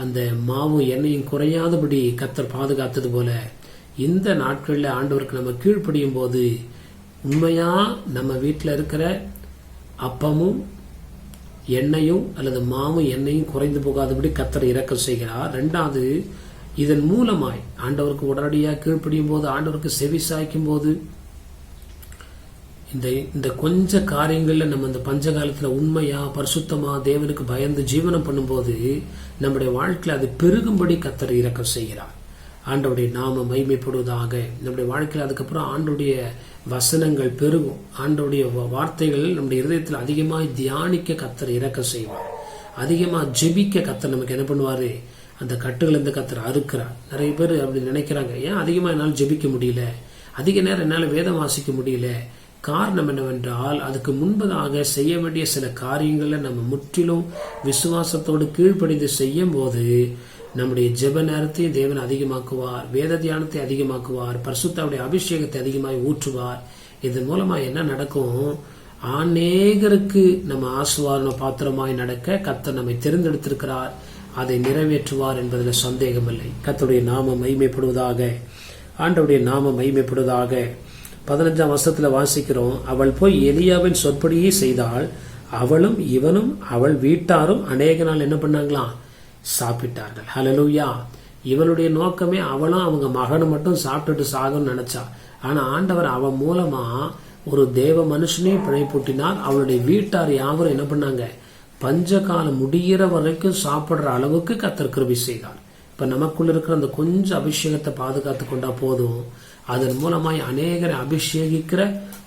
அந்த மாவும் எண்ணெயும் குறையாதபடி கர்த்தர் பாதுகாத்தது போல இந்த நாட்கள்ல ஆண்டவருக்கு நம்ம கீழ்ப்படியும் போது உண்மையா நம்ம வீட்டில் இருக்கிற அப்பமும் எண்ணெயும் அல்லது மாவும் எண்ணெயும் குறைந்து போகாதபடி கர்த்தர் இரக்கம் செய்கிறார். ரெண்டாவது, இதன் மூலமாய் ஆண்டவருக்கு உடனடியாக கீழ்ப்படியும் போது, ஆண்டவருக்கு செவி சாய்க்கும் போது, இந்த கொஞ்ச காரியங்கள்ல நம்ம இந்த பஞ்சகாலத்துல உண்மையா பரிசுத்தமா தேவனுக்கு பயந்து ஜீவனம் பண்ணும்போது நம்முடைய வாழ்க்கையில அது பெருகும்படி கர்த்தர் இரக்கம் செய்கிறார். ஆண்டவருடைய நாம மகிமைப்படுவதாக. நம்முடைய வாழ்க்கையில் அதுக்கப்புறம் ஆண்டவருடைய வசனங்கள் பெருகும். ஆண்டவருடைய வார்த்தைகள் நம்முடைய இருதயத்தில் அதிகமாக தியானிக்க கர்த்தர் இரக்கம் செய்வார். அதிகமாக ஜெபிக்க கர்த்தர் நமக்கு என்ன பண்ணுவாரு, அந்த கட்டுகள் இருந்து கர்த்தர் அறுக்கிறார். நிறைய பேர் அப்படி நினைக்கிறாங்க, ஏன் அதிகமாக என்னால் ஜெபிக்க முடியல, அதிக நேரம் என்னால் வேதம் வாசிக்க முடியல. காரணம் என்னவென்றால் அதுக்கு முன்பதாக செய்ய வேண்டிய சில காரியங்களை நம்ம முற்றிலும் விசுவாசத்தோடு கீழ்ப்படிந்து செய்யும் போது நம்முடைய ஜெப நேரத்தையும் தேவன் அதிகமாக்குவார், வேத தியானத்தை அதிகமாக்குவார், பரிசுத்தாவுடைய அபிஷேகத்தை அதிகமாய் ஊற்றுவார். இதன் மூலமா என்ன நடக்கும், அநேகருக்கு நம்ம ஆசீர்வாத பாத்திரமாய் நடக்க கர்த்தர் நம்மை தெரிந்தெடுத்திருக்கிறார். அதை நிறைவேற்றுவார் என்பதில் சந்தேகமில்லை. கர்த்தருடைய நாமம் மகிமைப்படுவதாக. ஆண்டவருடைய நாமம் மகிமைப்படுவதாக. 15ஆம் வசனத்துல வாசிக்கிறோம், அவள் போய் எலியாவின் சொற்படியே செய்தாள், அவளும் இவனும் அவள் வீட்டாரும் அநேக நாள் என்ன பண்ணாங்களாம், சாப்பிட்டார்கள். ஹல்லேலூயா. இவளுடைய நோக்கமே அவளும் அவங்க மகனும் மட்டும் சாப்பிட்டுட்டு சாகும்னு நினைச்சா. ஆனா ஆண்டவர் அவன் மூலமா ஒரு தேவ மனுஷனையும் பிழைப்பூட்டினார். அவளுடைய வீட்டார் யாவரும் என்ன பண்ணாங்க, பஞ்சகாலம் முடிகிற வரைக்கும் சாப்பிடுற அளவுக்கு கர்த்தர் கிருபை செய்தார். இப்ப நமக்குள்ள இருக்கிற அந்த கொஞ்சம் அபிஷேகத்தை பாதுகாத்து கொண்டா போதும், அதன் மூலமாய் அநேகரை அபிஷேகிக்கிற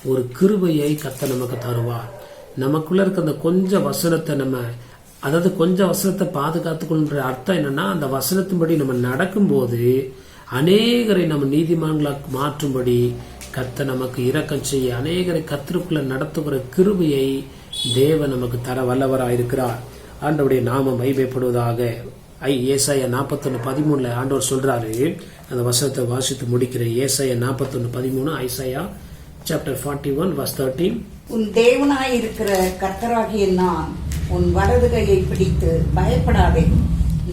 ஒரு கிருபையை கர்த்தர் நமக்கு தருவார். நமக்குள்ள இருக்க அந்த கொஞ்சம் வசனத்தை அதாவது கொஞ்சம் வசனத்தை பாதுகாத்துக்கொள்ற அர்த்தம் என்னன்னா, அந்த வசனத்தின்படி நம்ம நடக்கும்போது அநேகரை நம்ம நீதிமான்களா மாற்றும்படி கர்த்தர் நமக்கு இரக்கம் செய்ய, அநேகரை கர்த்தருக்குள்ள நடத்துகிற கிருபையை தேவன் நமக்கு தர வல்லவராயிருக்கிறார். ஆண்டவருடைய நாமம் மகிமைப்படுவதாக. ஏசாயா 41:13 ஆண்டவர் சொல்றாரு, அந்த வசனத்தை வாசித்து முடிக்கிறேன். ஏசாயா 41:13, ஐசாயா சாப்டர் 41:13. உன் தேவனாயிருக்கிற கர்த்தராகிய நான் உன் வலது கையை பிடித்து பயப்படாதே,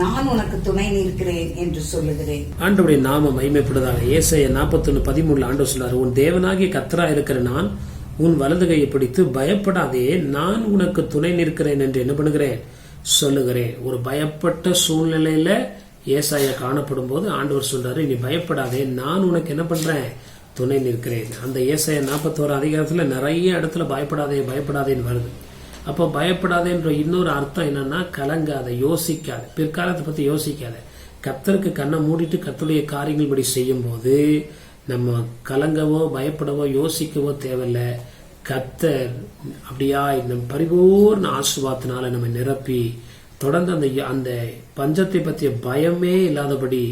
நான் உனக்கு துணை நிற்கிறேன் என்று சொல்லுகிறேன். ஆண்டவருடைய நாமம் மகிமைப்படுவதாக. ஏசாயா 41:13 ஆண்டவர் சொல்றாரு, உன் தேவனாகிய கர்த்தரா இருக்கிற நான் உன் வலது கையை பிடித்து பயப்படாதே, நான் உனக்கு துணை நிற்கிறேன் என்று என்ன பண்ணுகிறேன், சொல்லுகிறேன். ஒரு பயப்பட்ட சூழ்நிலையில ஏசாயா காணப்படும் போது ஆண்டவர் சொல்றாரு, நீ பயப்படாதே, நான் உனக்கு என்ன பண்றேன், துணை நிற்கிறேன். அந்த ஏசாயா 41 அதிகாரத்துல நிறைய இடத்துல பயப்படாதே பயப்படாதேன்னு வருது. அப்போ பயப்படாதேன்ற இன்னொரு அர்த்தம் என்னன்னா, கலங்காத, யோசிக்காத, பிற்காலத்தை பத்தி யோசிக்காத. கர்த்தருக்கு கண்ணை மூடிட்டு கர்த்தருடைய காரியங்கள் படி செய்யும் போது நம்ம கலங்கவோ பயப்படவோ யோசிக்கவோ தேவையில்ல. கர்த்தர் அப்படியா நம் பரிபூர்ண ஆசீர்வாதத்தினால நம்ம நிரப்பி தொடர்ந்து அந்த பஞ்சத்தை பற்றிய பயமே இல்லாதபடி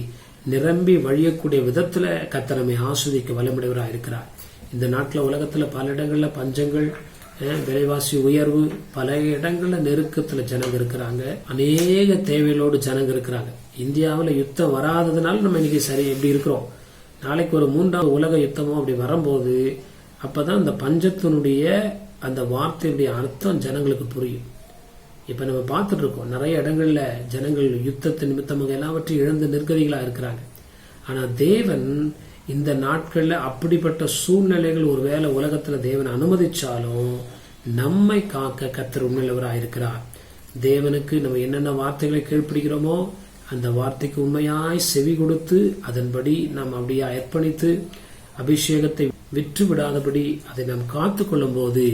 நிரம்பி வழியக்கூடிய விதத்துல கர்த்தர் நம்மை ஆஸ்வதிக்க வல்லமுடையவராக இருக்கிறார். இந்த நாட்டில் உலகத்துல பல இடங்கள்ல பஞ்சங்கள், விலைவாசி உயர்வு, பல இடங்கள்ல நெருக்கத்துல ஜனங்க இருக்கிறாங்க, அநேக தேவைகளோடு ஜனங்க இருக்கிறாங்க. இந்தியாவில் யுத்தம் வராததுனால நம்ம இன்னைக்கு சரி எப்படி இருக்கிறோம். நாளைக்கு ஒரு 3வது உலக யுத்தமோ அப்படி வரும்போது அப்பதான் அந்த பஞ்சத்தினுடைய அந்த வார்த்தையுடைய அர்த்தம் ஜனங்களுக்கு புரியும். இப்ப நம்ம பார்த்துட்டு இருக்கோம், நிறைய இடங்கள்ல ஜனங்கள் யுத்தத்தை நிமித்தமாக எல்லாவற்றையும் இழந்து நிர்கதிகளா இருக்கிறாங்க. ஆனா தேவன் இந்த நாட்கள்ல அப்படிப்பட்ட சூழ்நிலைகள் ஒருவேளை உலகத்துல தேவன் அனுமதிச்சாலும் நம்மை காக்க கர்த்தர் உண்மையுள்ளவராக இருக்கிறார். தேவனுக்கு நம்ம என்னென்ன வார்த்தைகளை கீழ்ப்பிடிக்கிறோமோ அந்த வார்த்தைக்கு உண்மையாய் செவி கொடுத்து அதன்படி நாம் அப்படியே அர்ப்பணித்து அபிஷேகத்தை விற்று விடாதபடி அதை நாம் காத்து கொள்ளும் போது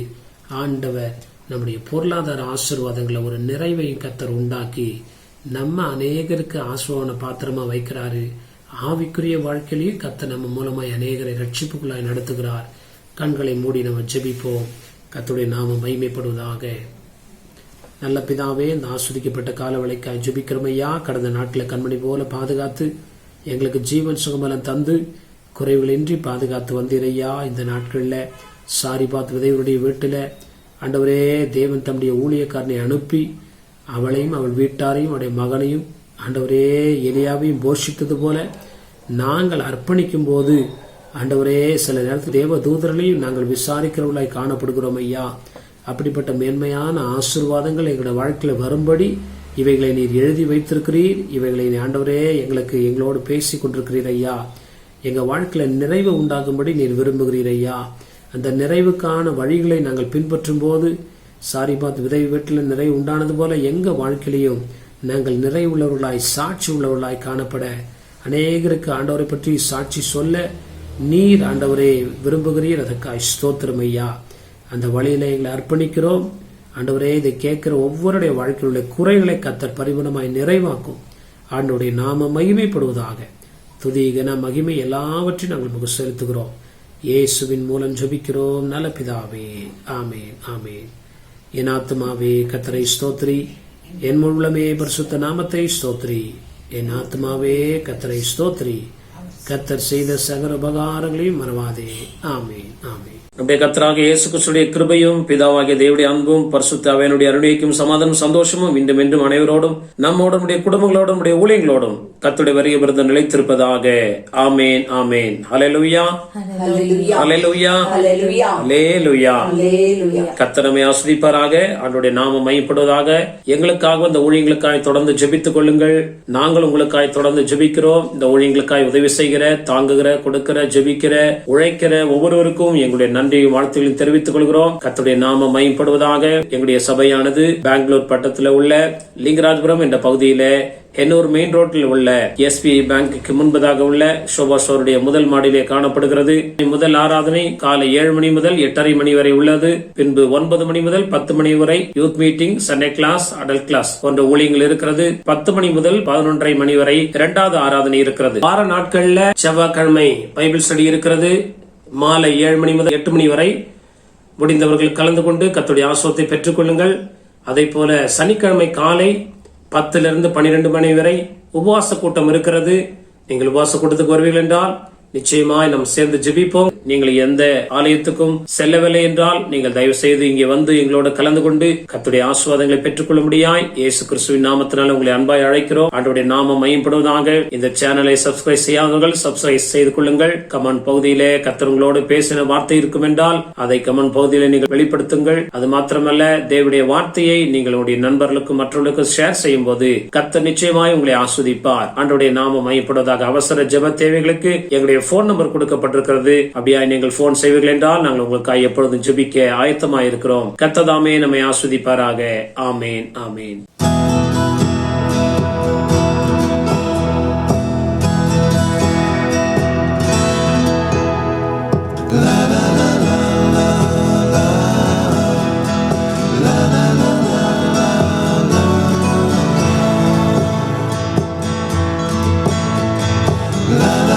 ஆண்டவர் நம்முடைய பொருளாதார ஆசீர்வாதங்களை ஒரு நிறைவையும் கர்த்தர் உண்டாக்கி நம்ம அநேகருக்கு ஆசீர்வாத பாத்திரமா வைக்கிறாரு. ஆவிக்குரிய வாழ்க்கையிலேயும் கர்த்தர் நம்ம மூலமாய் அநேகரை ரட்சிப்புக்குள்ளாய் நடத்துகிறார். கண்களை மூடி நம்ம ஜெபிப்போம். கர்த்தருடைய நாமம் மகிமைப்படுவதாக. நல்ல பிதாவே, இந்த ஆஸ்வதிக்கப்பட்ட காலவளைக்காய் ஜெபிக்கிறமையா, கடந்த நாட்டில் கண்மணி போல பாதுகாத்து எங்களுக்கு ஜீவன் சுகமலம் தந்து குறைவுகளின்றி பாதுகாத்து வந்தீரையா. இந்த நாட்களில் சாரிபாத் விதைவருடைய வீட்டில் ஆண்டவரே தேவன் தம்முடைய ஊழியக்காரனை அனுப்பி அவளையும் அவள் வீட்டாரையும் அவருடைய மகனையும் ஆண்டவரே எலியாவையும் போஷித்தது போல நாங்கள் அர்ப்பணிக்கும் போது ஆண்டவரே சில நேரத்தில் தேவ தூதர்களையும் நாங்கள் விசாரிக்கிறவர்களாய் காணப்படுகிறோம் ஐயா. அப்படிப்பட்ட மேன்மையான ஆசீர்வாதங்கள் எங்களுடைய வாழ்க்கையில வரும்படி இவைகளை நீர் எழுதி வைத்திருக்கிறீர். இவைகளை ஆண்டவரே எங்களோடு பேசி கொண்டிருக்கிறீர் ஐயா. எங்க வாழ்க்கையில நிறைவு உண்டாகும்படி நீர் விரும்புகிறீர் ஐயா. அந்த நிறைவுக்கான வழிகளை நாங்கள் பின்பற்றும் போது சாரிபாத் விதை வீட்டில் நிறைவு உண்டானது போல எங்க வாழ்க்கையிலையும் நாங்கள் நிறைவுள்ளவர்களாய் சாட்சி உள்ளவர்களாய் காணப்பட அநேகருக்கு ஆண்டவரை பற்றி சாட்சி சொல்ல நீர் ஆண்டவரே விரும்புகிறீர். அதற்காய் ஸ்தோத்திரம் ஐயா. அந்த வழியில எங்களை அர்ப்பணிக்கிறோம் ஆண்டவரே. இதை கேட்கிற ஒவ்வொருடைய வாழ்க்கையுள்ள குறைகளை கர்த்தர் பரிபூர்ணமாய் நிறைவாக்கும். ஆண்டவருடைய நாம மகிமைப்படுவதாக. துதி கன மகிமை எல்லாவற்றையும் நாங்கள் நமக்கு செலுத்துகிறோம். இயேசுவின் மூலம் ஜெபிக்கிறோம் நல்ல பிதாவே. ஆமேன் ஆமேன். என் ஆத்துமாவே கர்த்தரை ஸ்தோத்திரி, என் உள்ளமே பரிசுத்த நாமத்தை ஸ்தோத்திரி. என் ஆத்துமாவே கர்த்தரை ஸ்தோத்திரி, கர்த்தர் செய்த சகல உபகாரங்களையும் மறவாதே. ஆமேன் ஆமேன். நம்முடைய கர்த்தராகிய இயேசு கிறிஸ்துவின் கிருபையும் பிதாவாகிய தேவனுடைய அன்பும் பரிசுத்த ஆவியானவருடைய அருளைக்கும் சமாதானம் சந்தோஷமும் இன்றும் என்றும் அனைவரோடும் நம்மோடும் நம்முடைய குடும்பங்களோடும் நம்முடைய ஊழியங்களோடும் கர்த்தருடைய வருகை விருது நிலைத்திருப்பதாக. ஆமேன் ஆமேன். ஹல்லேலூயா ஹல்லேலூயா ஹல்லேலூயா. கர்த்தர் நம்மை ஆசீர்வதிப்பாராக. ஆண்டவருடைய நாமம் மகிமைப்படுவதாக. எங்களுக்காக இந்த ஊழியங்களுக்காய் தொடர்ந்து ஜெபித்துக் கொள்ளுங்கள். நாங்கள் உங்களுக்காய் தொடர்ந்து ஜெபிக்கிறோம். இந்த ஊழியங்களுக்காய் உதவி செய்கிற, தாங்குகிற, கொடுக்கிற, ஜெபிக்கிற, உழைக்கிற ஒவ்வொருவருக்கும் எங்களுடைய நன்றி வாழ்த்துக்களையும் தெரிவித்துக் கொள்கிறோம். கர்த்தருடைய நாமம் மகிமைப்படுவதாக. எங்களுடைய சபையானது பெங்களூர் பட்டத்தில் உள்ள லிங்கராஜபுரம் என்ற பகுதியில ஹென்னூர் மெயின் ரோட்டில் உள்ள SBI பேங்குக்கு முன்பதாக உள்ள சோபா ஸ்டோருடைய முதல் மாடியிலே காணப்படுகிறது. முதல் ஆராதனை காலை 7 மணி முதல் 8:30 மணி வரை உள்ளது. பின்பு 9 மணி முதல் 10 மணி வரை youth meeting, Sunday class, adult class போன்ற ஊழியங்கள் இருக்கிறது. 10 மணி முதல் 11:30 மணி வரை இரண்டாவது ஆராதனை இருக்கிறது. வார நாட்கள்ல செவ்வாய்க்கிழமை பைபிள் ஸ்டடி இருக்கிறது. மாலை 7 மணி முதல் 8 மணி வரை முடிந்தவர்கள் கலந்து கொண்டு கர்த்தருடைய ஆசீர்வாதத்தை பெற்றுக் கொள்ளுங்கள். அதே போல சனிக்கிழமை காலை 10 to 12 மணி வரை உபவாச கூட்டம் இருக்கிறது. நீங்கள் உபவாச கூட்டத்துக்கு வருவீர்கள் என்றால் நிச்சயமாய் நாம் சேர்ந்து ஜெபிப்போம். நீங்கள் எந்த ஆலயத்துக்கும் செல்லவில்லை என்றால் நீங்கள் தயவு செய்து இங்கே வந்து எங்களோட கலந்து கொண்டு கர்த்தருடைய ஆசீர்வாதங்களை பெற்றுக்கொள்ள முடியாய் இயேசு கிறிஸ்துவின் நாமத்தினால் உங்களை அன்பாய் அழைக்கிறோம். ஆண்டவருடைய நாமம் மகிமைப்படுவதாக. இந்த சேனலை சப்ஸ்கிரைப் செய்யாதவர்கள் சப்ஸ்கிரைப் செய்து கொள்ளுங்கள். கமெண்ட் பகுதியிலே கர்த்தர் உங்களோடு பேசின வார்த்தை இருக்கும் என்றால் அதை கமெண்ட் பகுதியிலே நீங்கள் வெளிப்படுத்துங்கள். அது மாத்திரமல்ல, தேவனுடைய வார்த்தையை நீங்களுடைய நண்பர்களுக்கும் மற்றவர்களுக்கும் ஷேர் செய்யும் போது கர்த்தர் நிச்சயமாய் உங்களை ஆஸ்வதிப்பார். ஆண்டவருடைய நாமம் மகிமைப்படுவதாக. அவசர ஜெப தேவைகளுக்கு எங்களுடைய போன் நம்பர் கொடுக்கப்பட்டிருக்கிறது. அப்படியா நீங்கள் போன் செய்வீர்கள் என்றால் நாங்கள் உங்களுக்காக எப்பொழுதும் ஜெபிக்க ஆயத்தமாயிருக்கிறோம். கர்த்தர் தாமே நம்மை ஆஸ்வதிப்பாராக. ஆமேன் ஆமேன். La